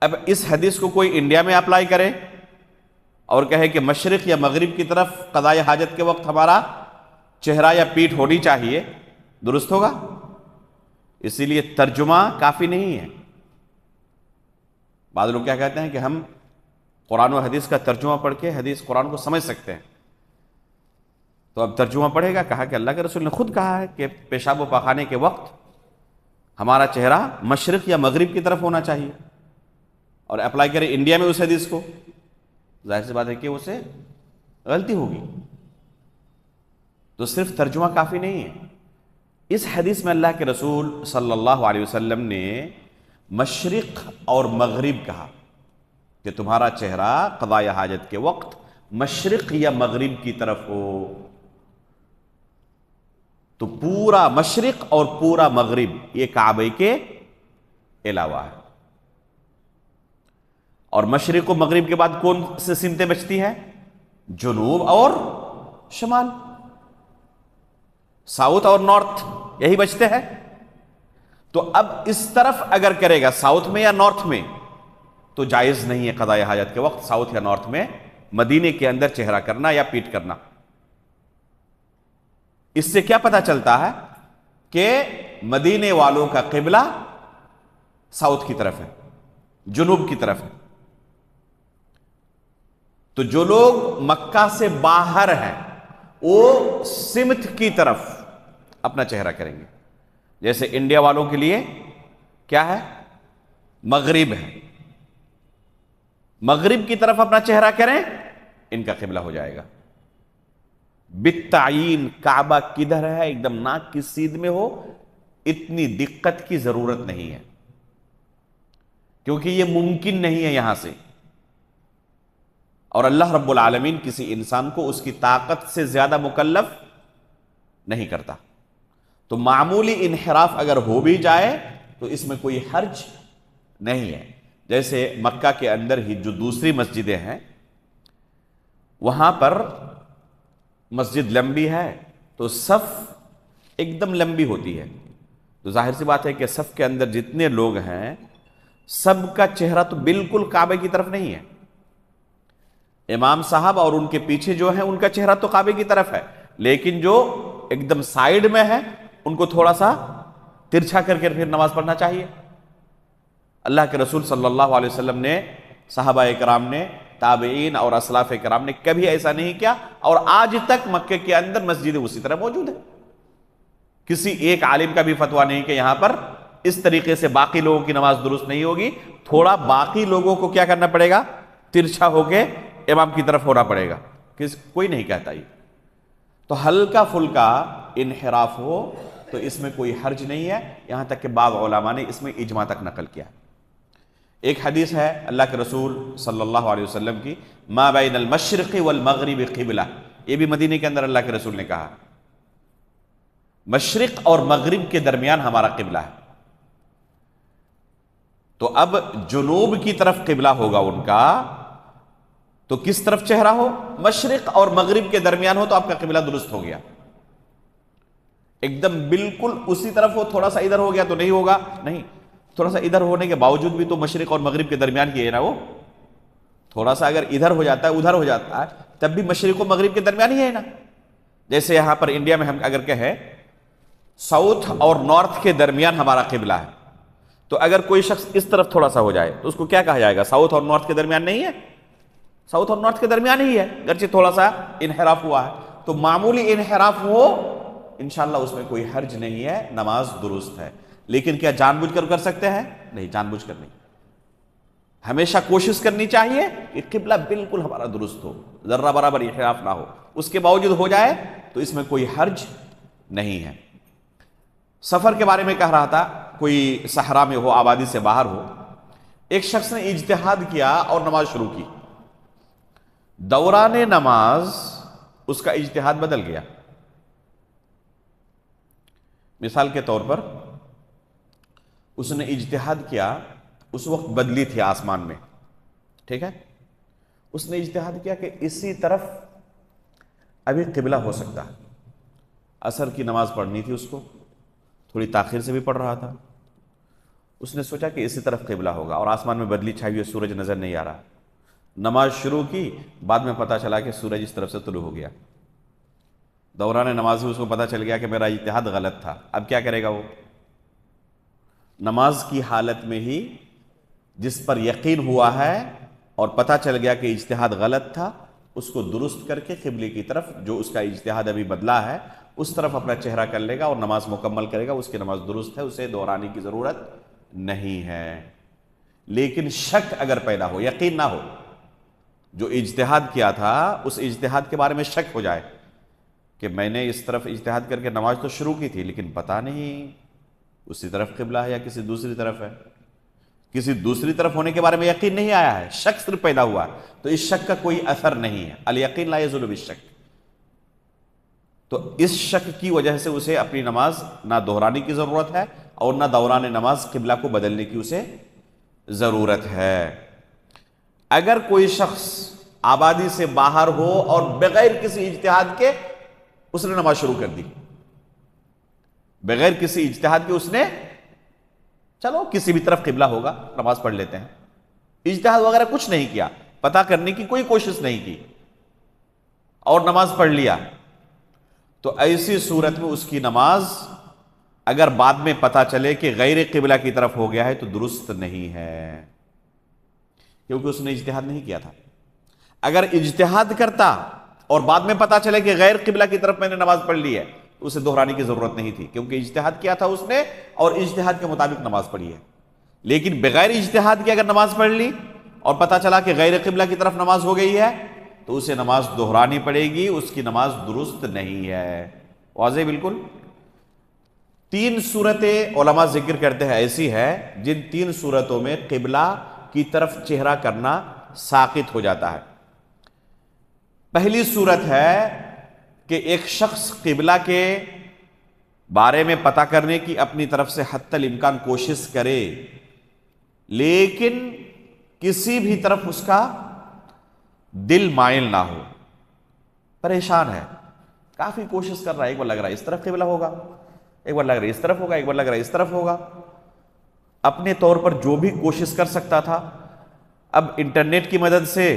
اب اس حدیث کو کوئی انڈیا میں اپلائی کرے اور کہے کہ مشرق یا مغرب کی طرف قضاء حاجت کے وقت ہمارا چہرہ یا پیٹھ ہونی چاہیے، درست ہوگا؟ اسی لیے ترجمہ کافی نہیں ہے۔ بعض لوگ کیا کہتے ہیں کہ ہم قرآن و حدیث کا ترجمہ پڑھ کے حدیث قرآن کو سمجھ سکتے ہیں، تو اب ترجمہ پڑھے گا، کہا کہ اللہ کے رسول نے خود کہا ہے کہ پیشاب و پاخانے کے وقت ہمارا چہرہ مشرق یا مغرب کی طرف ہونا چاہیے، اور اپلائی کرے انڈیا میں اس حدیث کو، ظاہر سی بات ہے کہ اسے غلطی ہوگی۔ تو صرف ترجمہ کافی نہیں ہے، اس حدیث میں اللہ کے رسول صلی اللہ علیہ وسلم نے مشرق اور مغرب کہا کہ تمہارا چہرہ قضاء حاجت کے وقت مشرق یا مغرب کی طرف ہو۔ تو پورا مشرق اور پورا مغرب یہ کعبے کے علاوہ ہے، اور مشرق و مغرب کے بعد کون سے سمتیں بچتی ہیں؟ جنوب اور شمال، ساؤتھ اور نارتھ، یہی بچتے ہیں۔ تو اب اس طرف اگر کرے گا ساؤتھ میں یا نارتھ میں تو جائز نہیں ہے قضاء حاجت کے وقت ساؤتھ یا نارتھ میں مدینے کے اندر چہرہ کرنا یا پیٹ کرنا۔ اس سے کیا پتہ چلتا ہے کہ مدینے والوں کا قبلہ ساؤتھ کی طرف ہے، جنوب کی طرف ہے۔ تو جو لوگ مکہ سے باہر ہیں وہ سمت کی طرف اپنا چہرہ کریں گے، جیسے انڈیا والوں کے لیے کیا ہے؟ مغرب ہے، مغرب کی طرف اپنا چہرہ کریں، ان کا قبلہ ہو جائے گا بالتعین۔ کعبہ کدھر ہے ایک دم ناک کی سیدھ میں ہو، اتنی دقت کی ضرورت نہیں ہے، کیونکہ یہ ممکن نہیں ہے یہاں سے، اور اللہ رب العالمین کسی انسان کو اس کی طاقت سے زیادہ مکلف نہیں کرتا۔ تو معمولی انحراف اگر ہو بھی جائے تو اس میں کوئی حرج نہیں ہے۔ جیسے مکہ کے اندر ہی جو دوسری مسجدیں ہیں وہاں پر مسجد لمبی ہے تو صف ایک دم لمبی ہوتی ہے، تو ظاہر سی بات ہے کہ صف کے اندر جتنے لوگ ہیں سب کا چہرہ تو بالکل کعبے کی طرف نہیں ہے۔ امام صاحب اور ان کے پیچھے جو ہیں ان کا چہرہ تو کعبے کی طرف ہے، لیکن جو ایک دم سائیڈ میں ہے ان کو تھوڑا سا ترچھا کر کے پھر نماز پڑھنا چاہیے۔ اللہ کے رسول صلی اللہ علیہ وسلم نے، صحابہ کرام نے، تابعین اور اسلاف کرام نے کبھی ایسا نہیں کیا، اور آج تک مکے کے اندر مسجدیں اسی طرح موجود ہیں۔ کسی ایک عالم کا بھی فتویٰ نہیں کہ یہاں پر اس طریقے سے باقی لوگوں کی نماز درست نہیں ہوگی، تھوڑا باقی لوگوں کو کیا کرنا پڑے گا؟ ترچھا ہو کے امام کی طرف ہونا پڑے گا، کوئی نہیں کہتا یہ۔ تو ہلکا پھلکا انحراف ہو تو اس میں کوئی حرج نہیں ہے، یہاں تک کہ بعض علماء نے اس میں اجماع تک نقل کیا۔ ایک حدیث ہے اللہ کے رسول صلی اللہ علیہ وسلم کی، ما بین المشرق والمغرب قبلہ، یہ بھی مدینے کے اندر اللہ کے رسول نے کہا، مشرق اور مغرب کے درمیان ہمارا قبلہ ہے۔ تو اب جنوب کی طرف قبلہ ہوگا ان کا، تو کس طرف چہرہ ہو؟ مشرق اور مغرب کے درمیان ہو تو آپ کا قبلہ درست ہو گیا، ایک دم بالکل اسی طرف ہو، تھوڑا سا ادھر ہو گیا تو نہیں ہوگا، نہیں، تھوڑا سا ادھر ہونے کے باوجود بھی تو مشرق اور مغرب کے درمیان ہی ہے نا، وہ تھوڑا سا اگر ادھر ہو جاتا ہے ادھر ہو جاتا ہے تب بھی مشرق و مغرب کے درمیان ہی ہے نا۔ جیسے یہاں پر انڈیا میں ہم اگر کہیں ساؤتھ اور نارتھ کے درمیان ہمارا قبلہ ہے، تو اگر کوئی شخص اس طرف تھوڑا سا ہو جائے تو اس کو کیا کہا جائے گا؟ ساؤتھ اور نارتھ کے درمیان نہیں ہے، ساؤتھ اور نارتھ کے درمیان ہی ہے، گرچہ تھوڑا سا انحراف ہوا ہے۔ تو معمولی انحراف ہو انشاءاللہ اس میں کوئی حرج نہیں ہے، نماز درست ہے۔ لیکن کیا جان بوجھ کر سکتے ہیں؟ نہیں، جان بوجھ کر نہیں۔ ہمیشہ کوشش کرنی چاہیے کہ قبلہ بالکل ہمارا درست ہو، ذرہ برابر انحراف نہ ہو، اس کے باوجود ہو جائے تو اس میں کوئی حرج نہیں ہے۔ سفر کے بارے میں کہہ رہا تھا، کوئی صحرا میں ہو، آبادی سے باہر ہو، ایک شخص نے اجتہاد کیا اور نماز شروع کی، دوران نماز اس کا اجتہاد بدل گیا۔ مثال کے طور پر اس نے اجتہاد کیا اس وقت بدلی تھی آسمان میں، ٹھیک ہے، اس نے اجتہاد کیا کہ اسی طرف ابھی قبلہ ہو سکتا ہے. عصر کی نماز پڑھنی تھی اس کو، تھوڑی تاخیر سے بھی پڑھ رہا تھا. اس نے سوچا کہ اسی طرف قبلہ ہوگا، اور آسمان میں بدلی چھائی ہوئی، سورج نظر نہیں آ رہا. نماز شروع کی، بعد میں پتہ چلا کہ سورج اس طرف سے طلوع ہو گیا. دوران نماز میں اس کو پتہ چل گیا کہ میرا اجتہاد غلط تھا. اب کیا کرے گا وہ؟ نماز کی حالت میں ہی جس پر یقین ہوا ہے اور پتہ چل گیا کہ اجتہاد غلط تھا، اس کو درست کر کے قبلے کی طرف، جو اس کا اجتہاد ابھی بدلا ہے اس طرف اپنا چہرہ کر لے گا اور نماز مکمل کرے گا. اس کی نماز درست ہے، اسے دہرانے کی ضرورت نہیں ہے. لیکن شک اگر پیدا ہو، یقین نہ ہو، جو اجتہاد کیا تھا اس اجتہاد کے بارے میں شک ہو جائے کہ میں نے اس طرف اجتہاد کر کے نماز تو شروع کی تھی، لیکن پتہ نہیں اسی طرف قبلہ ہے یا کسی دوسری طرف ہے، کسی دوسری طرف ہونے کے بارے میں یقین نہیں آیا ہے، شک صرف پیدا ہوا ہے، تو اس شک کا کوئی اثر نہیں ہے. الیقین لا یزول بالشک. تو اس شک کی وجہ سے اسے اپنی نماز نہ دہرانے کی ضرورت ہے اور نہ دوران نماز قبلہ کو بدلنے کی اسے ضرورت ہے. اگر کوئی شخص آبادی سے باہر ہو اور بغیر کسی اجتہاد کے اس نے نماز شروع کر دی، بغیر کسی اجتہاد کے اس نے، چلو کسی بھی طرف قبلہ ہوگا نماز پڑھ لیتے ہیں، اجتہاد وغیرہ کچھ نہیں کیا، پتہ کرنے کی کوئی کوشش نہیں کی اور نماز پڑھ لیا، تو ایسی صورت میں اس کی نماز اگر بعد میں پتہ چلے کہ غیر قبلہ کی طرف ہو گیا ہے تو درست نہیں ہے، کیونکہ اس نے اجتہاد نہیں کیا تھا. اگر اجتہاد کرتا اور بعد میں پتہ چلے کہ غیر قبلہ کی طرف میں نے نماز پڑھ لی ہے، اسے دہرانے کی ضرورت نہیں تھی، کیونکہ اجتہاد کیا تھا اس نے اور اجتہاد کے مطابق نماز پڑھی ہے. لیکن بغیر اجتہاد کے اگر نماز پڑھ لی اور پتہ چلا کہ غیر قبلہ کی طرف نماز ہو گئی ہے تو اسے نماز دہرانی پڑے گی، اس کی نماز درست نہیں ہے. واضح بالکل. 3 صورتیں علماء ذکر کرتے ہیں ایسی ہے جن 3 صورتوں میں قبلہ کی طرف چہرہ کرنا ساقط ہو جاتا ہے. پہلی صورت ہے کہ ایک شخص قبلہ کے بارے میں پتہ کرنے کی اپنی طرف سے حتی الامکان کوشش کرے، لیکن کسی بھی طرف اس کا دل مائل نہ ہو، پریشان ہے، کافی کوشش کر رہا ہے، ایک بار لگ رہا ہے اس طرف قبلہ ہوگا، ایک بار لگ رہا ہے اس طرف ہوگا، ایک بار لگ رہا ہے اس طرف ہوگا. اپنے طور پر جو بھی کوشش کر سکتا تھا اب انٹرنیٹ کی مدد سے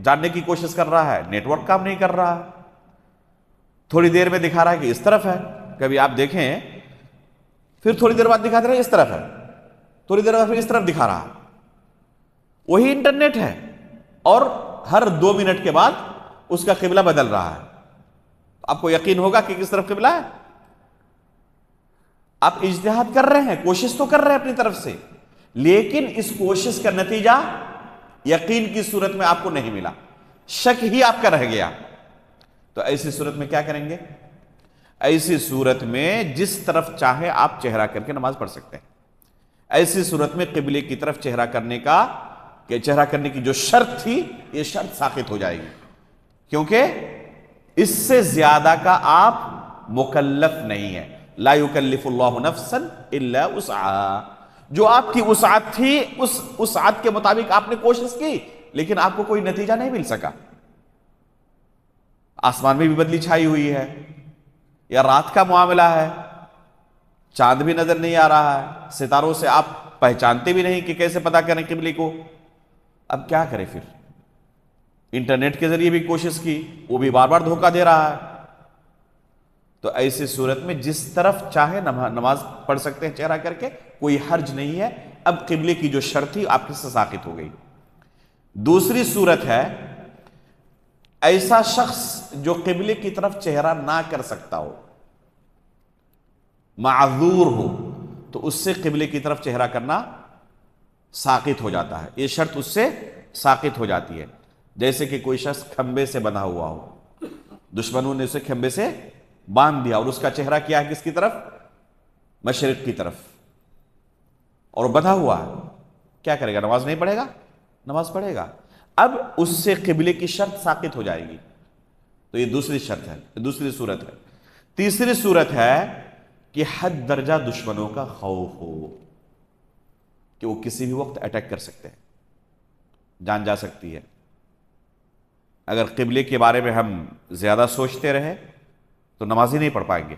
جاننے کی کوشش کر رہا ہے، نیٹ ورک کام نہیں کر رہا، تھوڑی دیر میں دکھا رہا ہے کہ اس طرف ہے، کبھی آپ دیکھیں پھر تھوڑی دیر بعد دکھا دے رہا ہے اس طرف ہے، تھوڑی دیر بعد پھر اس طرف دکھا رہا. وہی انٹرنیٹ ہے اور ہر 2 منٹ کے بعد اس کا قبلہ بدل رہا ہے. آپ کو یقین ہوگا کہ کس طرف قبلہ ہے؟ آپ اجتہاد کر رہے ہیں، کوشش تو کر رہے ہیں اپنی طرف سے، لیکن اس کوشش کا نتیجہ یقین کی صورت میں آپ کو نہیں ملا، شک ہی آپ کا رہ گیا. تو ایسی صورت میں کیا کریں گے؟ ایسی صورت میں جس طرف چاہے آپ چہرہ کر کے نماز پڑھ سکتے ہیں. ایسی صورت میں قبلے کی طرف چہرہ کرنے کی جو شرط تھی یہ شرط ساقط ہو جائے گی، کیونکہ اس سے زیادہ کا آپ مکلف نہیں ہیں. لا یکلف اللہ نفسا الا وسعہا. جو آپ کی وسعت تھی اس وسعت کے مطابق آپ نے کوشش کی، لیکن آپ کو کوئی نتیجہ نہیں مل سکا. آسمان میں بھی بدلی چھائی ہوئی ہے، یا رات کا معاملہ ہے، چاند بھی نظر نہیں آ رہا ہے، ستاروں سے آپ پہچانتے بھی نہیں کہ کیسے پتہ کریں قبلے کو. اب کیا کریں پھر؟ انٹرنیٹ کے ذریعے بھی کوشش کی، وہ بھی بار بار دھوکہ دے رہا ہے. تو ایسی صورت میں جس طرف چاہے نماز پڑھ سکتے ہیں چہرہ کر کے، کوئی حرج نہیں ہے. اب قبلے کی جو شرط تھی آپ کی سے ساقط ہو گئی. دوسری صورت ہے ایسا شخص جو قبلے کی طرف چہرہ نہ کر سکتا ہو، معذور ہو، تو اس سے قبلے کی طرف چہرہ کرنا ساقط ہو جاتا ہے، یہ شرط اس سے ساقط ہو جاتی ہے. جیسے کہ کوئی شخص کھمبے سے بندھا ہوا ہو، دشمنوں نے اسے کھمبے سے باندھ دیا اور اس کا چہرہ کیا ہے کس کی طرف؟ مشرق کی طرف، اور بندھا ہوا ہے، کیا کرے گا؟ نماز نہیں پڑھے گا؟ نماز پڑھے گا. اب اس سے قبلے کی شرط ساقط ہو جائے گی. تو یہ دوسری شرط ہے، دوسری صورت ہے. تیسری صورت ہے کہ حد درجہ دشمنوں کا خوف ہو. کہ وہ کسی بھی وقت اٹیک کر سکتے ہیں، جان جا سکتی ہے۔ اگر قبلے کے بارے میں ہم زیادہ سوچتے رہے تو نماز ہی نہیں پڑھ پائیں گے۔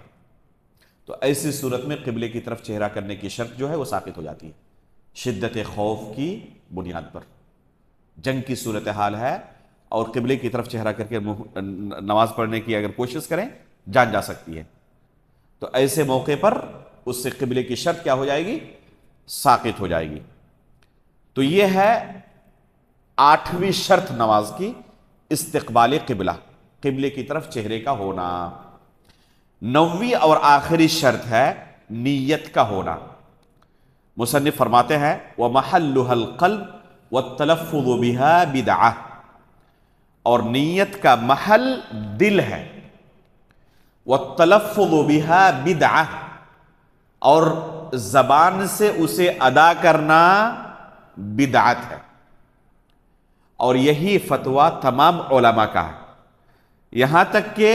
تو ایسی صورت میں قبلے کی طرف چہرہ کرنے کی شرط جو ہے وہ ساقط ہو جاتی ہے، شدت خوف کی بنیاد پر۔ جنگ کی صورتحال ہے اور قبلے کی طرف چہرہ کر کے نماز پڑھنے کی اگر کوشش کریں جان جا سکتی ہے، تو ایسے موقع پر اس سے قبلے کی شرط کیا ہو جائے گی؟ ساقط ہو جائے گی۔ تو یہ ہے 8ویں شرط نماز کی، استقبال قبلہ، قبلے کی طرف چہرے کا ہونا۔ 9ویں اور آخری شرط ہے نیت کا ہونا۔ مصنف فرماتے ہیں وَمَحَلُّهَا الْقَلْبُ وَالتَّلَفُّظُ بِهَا بِدْعَةٌ، اور نیت کا محل دل ہے، وَالتَّلَفُّظُ بِهَا بِدْعَةٌ، اور زبان سے اسے ادا کرنا بدعت ہے۔ اور یہی فتویٰ تمام علماء کا ہے، یہاں تک کہ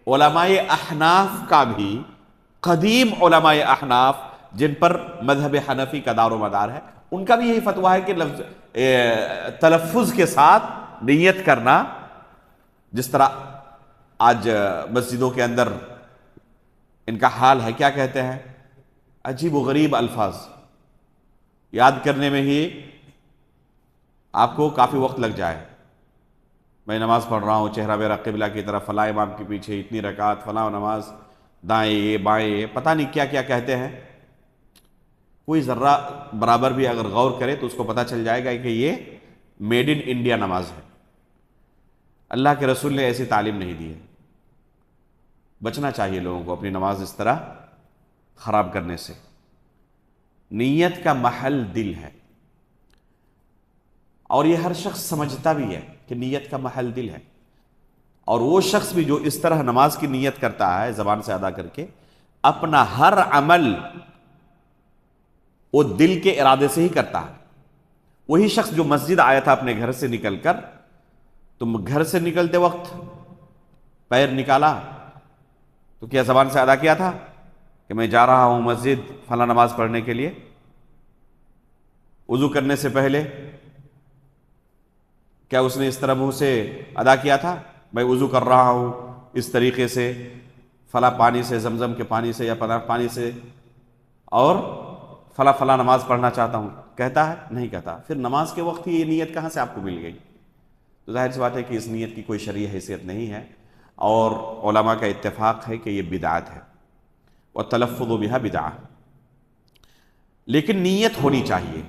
علماء احناف کا بھی، قدیم علماء احناف جن پر مذہب حنفی کا دار و مدار ہے، ان کا بھی یہی فتویٰ ہے کہ تلفظ کے ساتھ نیت کرنا، جس طرح آج مسجدوں کے اندر ان کا حال ہے، کیا کہتے ہیں؟ عجیب و غریب الفاظ یاد کرنے میں ہی آپ کو کافی وقت لگ جائے۔ میں نماز پڑھ رہا ہوں، چہرہ میرا قبلہ کی طرف، فلاں امام کے پیچھے اتنی رکعت، فلاں نماز، دائیں یہ بائیں یہ، پتہ نہیں کیا کیا کہتے ہیں۔ کوئی ذرہ برابر بھی اگر غور کرے تو اس کو پتہ چل جائے گا کہ یہ میڈ ان انڈیا نماز ہے۔ اللہ کے رسول نے ایسی تعلیم نہیں دی ہے۔ بچنا چاہیے لوگوں کو اپنی نماز اس طرح خراب کرنے سے۔ نیت کا محل دل ہے، اور یہ ہر شخص سمجھتا بھی ہے کہ نیت کا محل دل ہے، اور وہ شخص بھی جو اس طرح نماز کی نیت کرتا ہے زبان سے ادا کر کے، اپنا ہر عمل وہ دل کے ارادے سے ہی کرتا ہے۔ وہی شخص جو مسجد آیا تھا اپنے گھر سے نکل کر، تم گھر سے نکلتے وقت پیر نکالا تو کیا زبان سے ادا کیا تھا کہ میں جا رہا ہوں مسجد فلاں نماز پڑھنے کے لیے؟ وضو کرنے سے پہلے کیا اس نے اس طرح منہ سے ادا کیا تھا میں وضو کر رہا ہوں اس طریقے سے، فلاں پانی سے، زمزم کے پانی سے یا فلاں پانی سے، اور فلاں فلاں نماز پڑھنا چاہتا ہوں؟ کہتا ہے؟ نہیں کہتا۔ پھر نماز کے وقت ہی یہ نیت کہاں سے آپ کو مل گئی؟ تو ظاہر سی بات ہے کہ اس نیت کی کوئی شرعی حیثیت نہیں ہے، اور علماء کا اتفاق ہے کہ یہ بدعت ہے، وَالتَّلَفُّظُ بِهَا بِدْعَةٌ۔ لیکن نیت ہونی چاہیے۔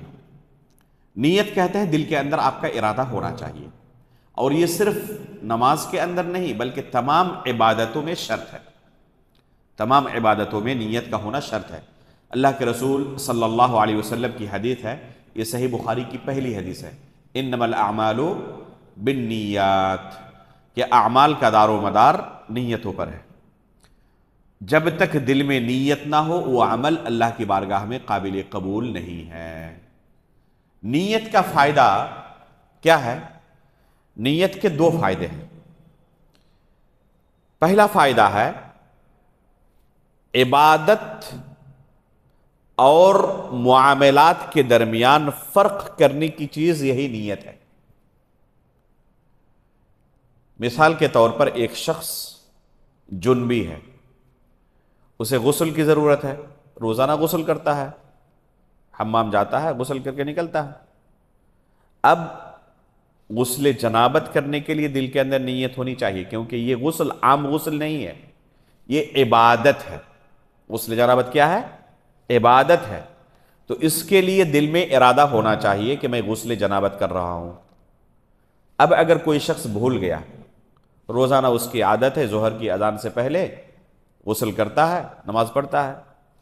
نیت کہتے ہیں دل کے اندر آپ کا ارادہ ہونا چاہیے، اور یہ صرف نماز کے اندر نہیں بلکہ تمام عبادتوں میں شرط ہے۔ تمام عبادتوں میں نیت کا ہونا شرط ہے۔ اللہ کے رسول صلی اللہ علیہ وسلم کی حدیث ہے، یہ صحیح بخاری کی پہلی حدیث ہے، انما الاعمال بالنیات، کہ اعمال کا دار و مدار نیتوں پر ہے۔ جب تک دل میں نیت نہ ہو وہ عمل اللہ کی بارگاہ میں قابل قبول نہیں ہے۔ نیت کا فائدہ کیا ہے؟ نیت کے 2 فائدے ہیں۔ پہلا فائدہ ہے عبادت اور معاملات کے درمیان فرق کرنے کی چیز یہی نیت ہے۔ مثال کے طور پر ایک شخص جنبی ہے، اسے غسل کی ضرورت ہے، روزانہ غسل کرتا ہے، حمام جاتا ہے، غسل کر کے نکلتا ہے۔ اب غسل جنابت کرنے کے لیے دل کے اندر نیت ہونی چاہیے، کیونکہ یہ غسل عام غسل نہیں ہے، یہ عبادت ہے۔ غسل جنابت کیا ہے؟ عبادت ہے۔ تو اس کے لیے دل میں ارادہ ہونا چاہیے کہ میں غسل جنابت کر رہا ہوں۔ اب اگر کوئی شخص بھول گیا، روزانہ اس کی عادت ہے ظہر کی اذان سے پہلے غسل کرتا ہے، نماز پڑھتا ہے،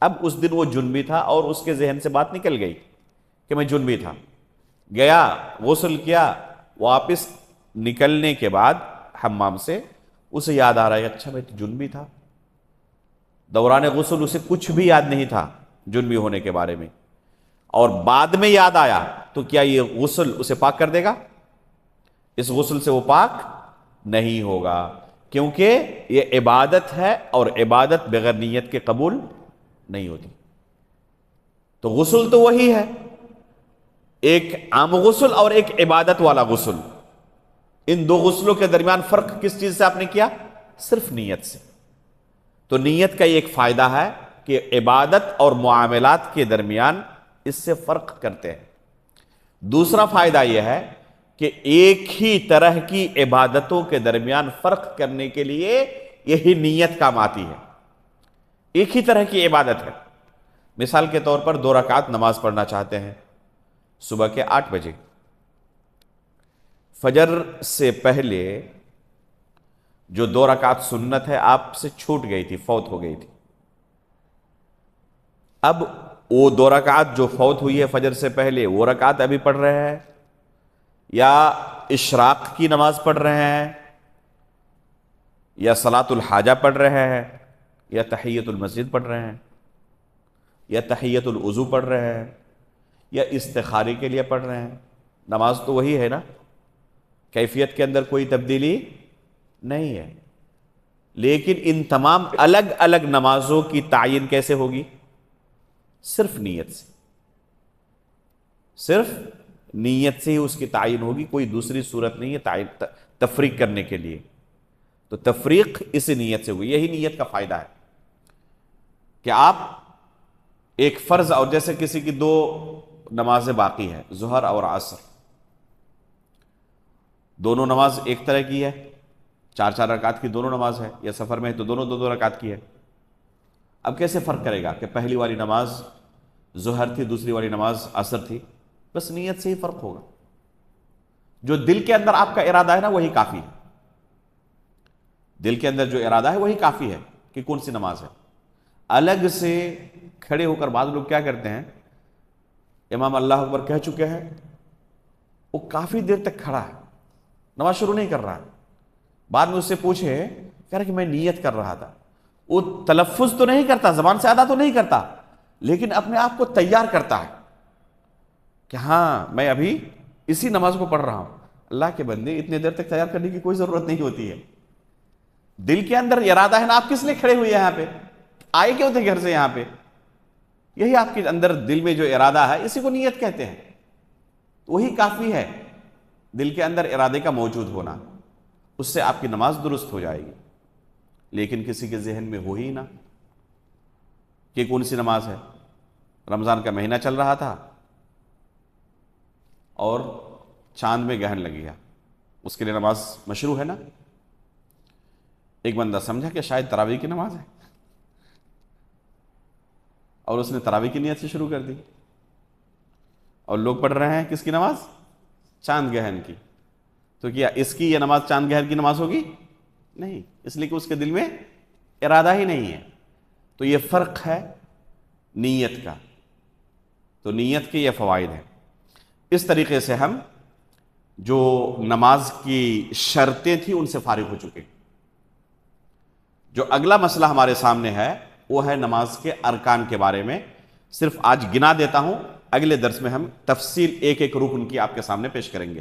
اب اس دن وہ جنبی تھا اور اس کے ذہن سے بات نکل گئی کہ میں جنبی تھا، گیا غسل کیا، واپس نکلنے کے بعد حمام سے اسے یاد آ رہا ہے اچھا میں تو جنبی تھا۔ دوران غسل اسے کچھ بھی یاد نہیں تھا جنبی ہونے کے بارے میں، اور بعد میں یاد آیا، تو کیا یہ غسل اسے پاک کر دے گا؟ اس غسل سے وہ پاک نہیں ہوگا، کیونکہ یہ عبادت ہے، اور عبادت بغیر نیت کے قبول نہیں ہوتی۔ تو غسل تو وہی ہے ایک عام غسل اور ایک عبادت والا غسل، ان دو غسلوں کے درمیان فرق کس چیز سے آپ نے کیا؟ صرف نیت سے۔ تو نیت کا یہ ایک فائدہ ہے کہ عبادت اور معاملات کے درمیان اس سے فرق کرتے ہیں۔ دوسرا فائدہ یہ ہے کہ ایک ہی طرح کی عبادتوں کے درمیان فرق کرنے کے لیے یہی نیت کام آتی ہے۔ ایک ہی طرح کی عبادت ہے، مثال کے طور پر 2 رکعت نماز پڑھنا چاہتے ہیں صبح کے 8 بجے، فجر سے پہلے جو 2 رکعت سنت ہے آپ سے چھوٹ گئی تھی، فوت ہو گئی تھی، اب وہ 2 رکعت جو فوت ہوئی ہے فجر سے پہلے وہ رکعت ابھی پڑھ رہے ہیں، یا اشراق کی نماز پڑھ رہے ہیں، یا صلاۃ الحاجہ پڑھ رہے ہیں، یا تحیۃ المسجد پڑھ رہے ہیں، یا تحیۃ الوضو پڑھ رہے ہیں، یا استخارے کے لیے پڑھ رہے ہیں، نماز تو وہی ہے نا، کیفیت کے اندر کوئی تبدیلی نہیں ہے، لیکن ان تمام الگ الگ نمازوں کی تعین کیسے ہوگی؟ صرف نیت سے، صرف نیت سے ہی اس کی تعین ہوگی، کوئی دوسری صورت نہیں ہے تعین تفریق کرنے کے لیے۔ تو تفریق اس نیت سے ہوئی، یہی نیت کا فائدہ ہے کہ آپ ایک فرض، اور جیسے کسی کی 2 نمازیں باقی ہیں، ظہر اور عصر، دونوں نماز ایک طرح کی ہے، 4 رکعت کی دونوں نماز ہے، یا سفر میں ہے تو دونوں 2 رکعت کی ہے، اب کیسے فرق کرے گا کہ پہلی والی نماز ظہر تھی، دوسری والی نماز عصر تھی؟ بس نیت سے ہی فرق ہوگا، جو دل کے اندر آپ کا ارادہ ہے نا وہی کافی ہے، دل کے اندر جو ارادہ ہے وہی کافی ہے کہ کون سی نماز ہے۔ الگ سے کھڑے ہو کر بعض لوگ کیا کرتے ہیں، امام اللہ اکبر کہہ چکے ہیں، وہ کافی دیر تک کھڑا ہے، نماز شروع نہیں کر رہا ہے، بعد میں اس سے پوچھے کہہ رہا کہ میں نیت کر رہا تھا، وہ تلفظ تو نہیں کرتا، زبان سے ادا تو نہیں کرتا، لیکن اپنے آپ کو تیار کرتا ہے کہ ہاں میں ابھی اسی نماز کو پڑھ رہا ہوں۔ اللہ کے بندے، اتنے دیر تک تیار کرنے کی کوئی ضرورت نہیں ہوتی ہے، دل کے اندر ارادہ ہے نا، آپ کس لیے کھڑے ہوئے یہاں پہ آئے، کیوں تھے گھر سے یہاں پہ؟ یہی آپ کے اندر دل میں جو ارادہ ہے اسی کو نیت کہتے ہیں، وہی کافی ہے، دل کے اندر ارادے کا موجود ہونا، اس سے آپ کی نماز درست ہو جائے گی۔ لیکن کسی کے ذہن میں ہو ہی نہ کہ کون سی نماز ہے، رمضان کا مہینہ چل رہا تھا اور چاند میں گرہن لگ گیا، اس کے لیے نماز مشروع ہے نا، ایک بندہ سمجھا کہ شاید تراویح کی نماز ہے اور اس نے تراویح کی نیت سے شروع کر دی، اور لوگ پڑھ رہے ہیں کس کی نماز؟ چاند گرہن کی، تو کیا اس کی یہ نماز چاند گرہن کی نماز ہوگی؟ نہیں، اس لیے کہ اس کے دل میں ارادہ ہی نہیں ہے۔ تو یہ فرق ہے نیت کا، تو نیت کے یہ فوائد ہیں۔ اس طریقے سے ہم جو نماز کی شرطیں تھیں ان سے فارغ ہو چکے۔ جو اگلا مسئلہ ہمارے سامنے ہے وہ ہے نماز کے ارکان کے بارے میں، صرف آج گنا دیتا ہوں، اگلے درس میں ہم تفصیل ایک ایک رکن کی آپ کے سامنے پیش کریں گے۔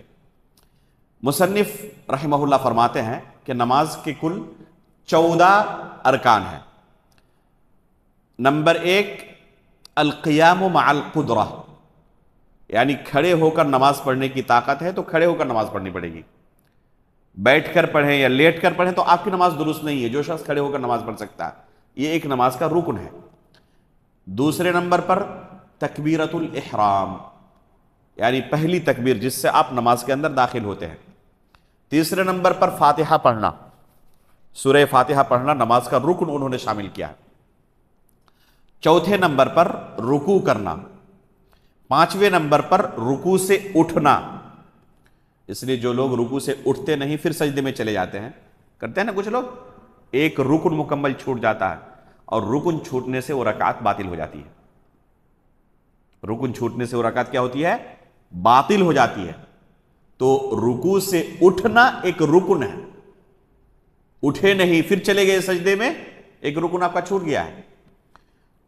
مصنف رحمہ اللہ فرماتے ہیں کہ نماز کے کل 14 ارکان ہیں۔ نمبر 1 القیام مع القدرہ، یعنی کھڑے ہو کر نماز پڑھنے کی طاقت ہے تو کھڑے ہو کر نماز پڑھنی پڑے گی، بیٹھ کر پڑھیں یا لیٹ کر پڑھیں تو آپ کی نماز درست نہیں ہے۔ جو شخص کھڑے ہو کر نماز پڑھ سکتا ہے، یہ ایک نماز کا رکن ہے۔ دوسرے نمبر پر تکبیرۃ الاحرام، یعنی پہلی تکبیر جس سے آپ نماز کے اندر داخل ہوتے ہیں۔ تیسرے نمبر پر فاتحہ پڑھنا، سورہ فاتحہ پڑھنا نماز کا رکن انہوں نے شامل کیا ہے۔ چوتھے نمبر پر رکوع کرنا۔ پانچویں نمبر پر رکوع سے اٹھنا، اس لیے جو لوگ رکوع سے اٹھتے نہیں پھر سجدے میں چلے جاتے ہیں، کرتے ہیں نا کچھ لوگ، ایک رکن مکمل چھوٹ جاتا ہے اور رکن چھوٹنے سے وہ رکعت باطل ہو جاتی ہے۔ رکن چھوٹنے سے وہ رکعت کیا ہوتی ہے؟ باطل ہو جاتی ہے۔ تو رکوع سے اٹھنا ایک رکن ہے، اٹھے نہیں پھر چلے گئے سجدے میں، ایک رکن آپ کا چھوٹ گیا ہے۔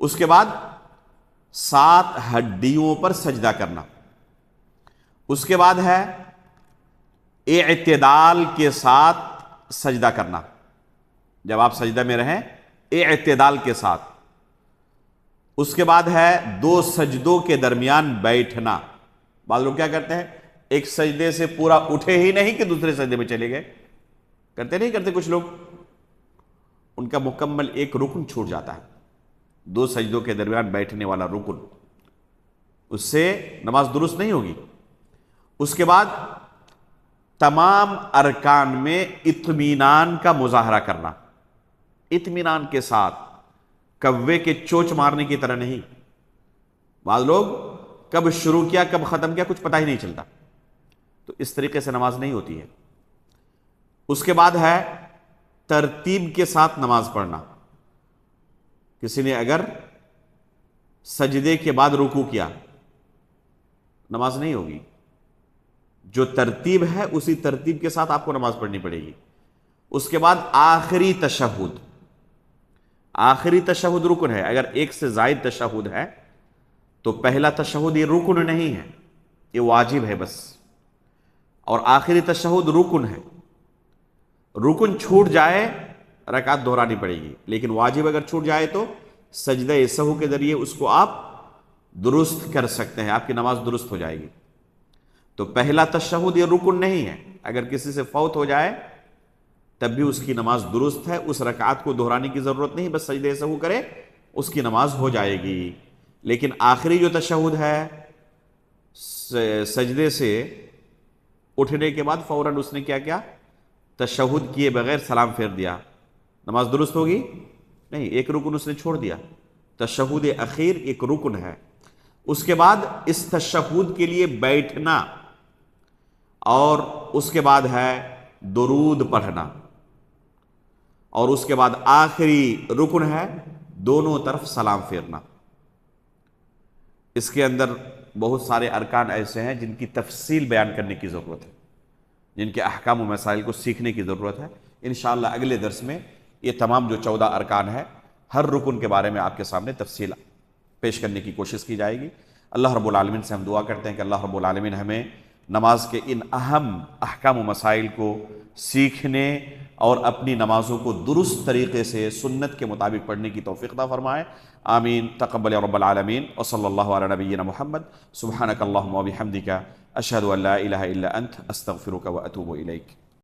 اس کے بعد 7 ہڈیوں پر سجدہ کرنا۔ اس کے بعد ہے اعتدال کے ساتھ سجدہ کرنا، جب آپ سجدہ میں رہیں اعتدال کے ساتھ۔ اس کے بعد ہے 2 سجدوں کے درمیان بیٹھنا، بعض لوگ کیا کرتے ہیں، ایک سجدے سے پورا اٹھے ہی نہیں کہ دوسرے سجدے میں چلے گئے، کرتے نہیں کرتے کچھ لوگ، ان کا مکمل ایک رکن چھوٹ جاتا ہے، دو سجدوں کے درمیان بیٹھنے والا رکن، اس سے نماز درست نہیں ہوگی۔ اس کے بعد تمام ارکان میں اطمینان کا مظاہرہ کرنا، اطمینان کے ساتھ، کوے کے چوچ مارنے کی طرح نہیں۔ بعض لوگ کب شروع کیا کب ختم کیا کچھ پتہ ہی نہیں چلتا، تو اس طریقے سے نماز نہیں ہوتی ہے۔ اس کے بعد ہے ترتیب کے ساتھ نماز پڑھنا۔ کسی نے اگر سجدے کے بعد رکوع کیا، نماز نہیں ہوگی، جو ترتیب ہے اسی ترتیب کے ساتھ آپ کو نماز پڑھنی پڑے گی۔ اس کے بعد آخری تشہد، آخری تشہد رکن ہے، اگر ایک سے زائد تشہد ہے تو پہلا تشہد یہ رکن نہیں ہے، یہ واجب ہے بس، اور آخری تشہد رکن ہے۔ رکن چھوٹ جائے رکعت دہرانی پڑے گی، لیکن واجب اگر چھوٹ جائے تو سجدہ سہو کے ذریعے اس کو آپ درست کر سکتے ہیں، آپ کی نماز درست ہو جائے گی۔ تو پہلا تشہد یہ رکن نہیں ہے، اگر کسی سے فوت ہو جائے تب بھی اس کی نماز درست ہے، اس رکعت کو دہرانے کی ضرورت نہیں، بس سجدہ سہو کرے اس کی نماز ہو جائے گی۔ لیکن آخری جو تشہد ہے، سجدے سے اٹھنے کے بعد فوراً اس نے کیا کیا، تشہد کیے بغیر سلام پھیر دیا، نماز درست ہوگی نہیں، ایک رکن اس نے چھوڑ دیا۔ تشہد اخیر ایک رکن ہے۔ اس کے بعد اس تشہد کے لیے بیٹھنا، اور اس کے بعد ہے درود پڑھنا، اور اس کے بعد آخری رکن ہے دونوں طرف سلام پھیرنا۔ اس کے اندر بہت سارے ارکان ایسے ہیں جن کی تفصیل بیان کرنے کی ضرورت ہے، جن کے احکام و مسائل کو سیکھنے کی ضرورت ہے۔ انشاءاللہ اگلے درس میں یہ تمام جو 14 ارکان ہیں، ہر رکن کے بارے میں آپ کے سامنے تفصیل پیش کرنے کی کوشش کی جائے گی۔ اللہ رب العالمین سے ہم دعا کرتے ہیں کہ اللہ رب العالمین ہمیں نماز کے ان اہم احکام و مسائل کو سیکھنے اور اپنی نمازوں کو درست طریقے سے سنت کے مطابق پڑھنے کی توفیق عطا فرمائے۔ آمین تقبل یا رب العالمین، وصلی اللہ علی نبینا محمد، سبحانک اللہم و بحمدک، اشہد ان لا الہ الا انت، استغفرک و اتوب الیک۔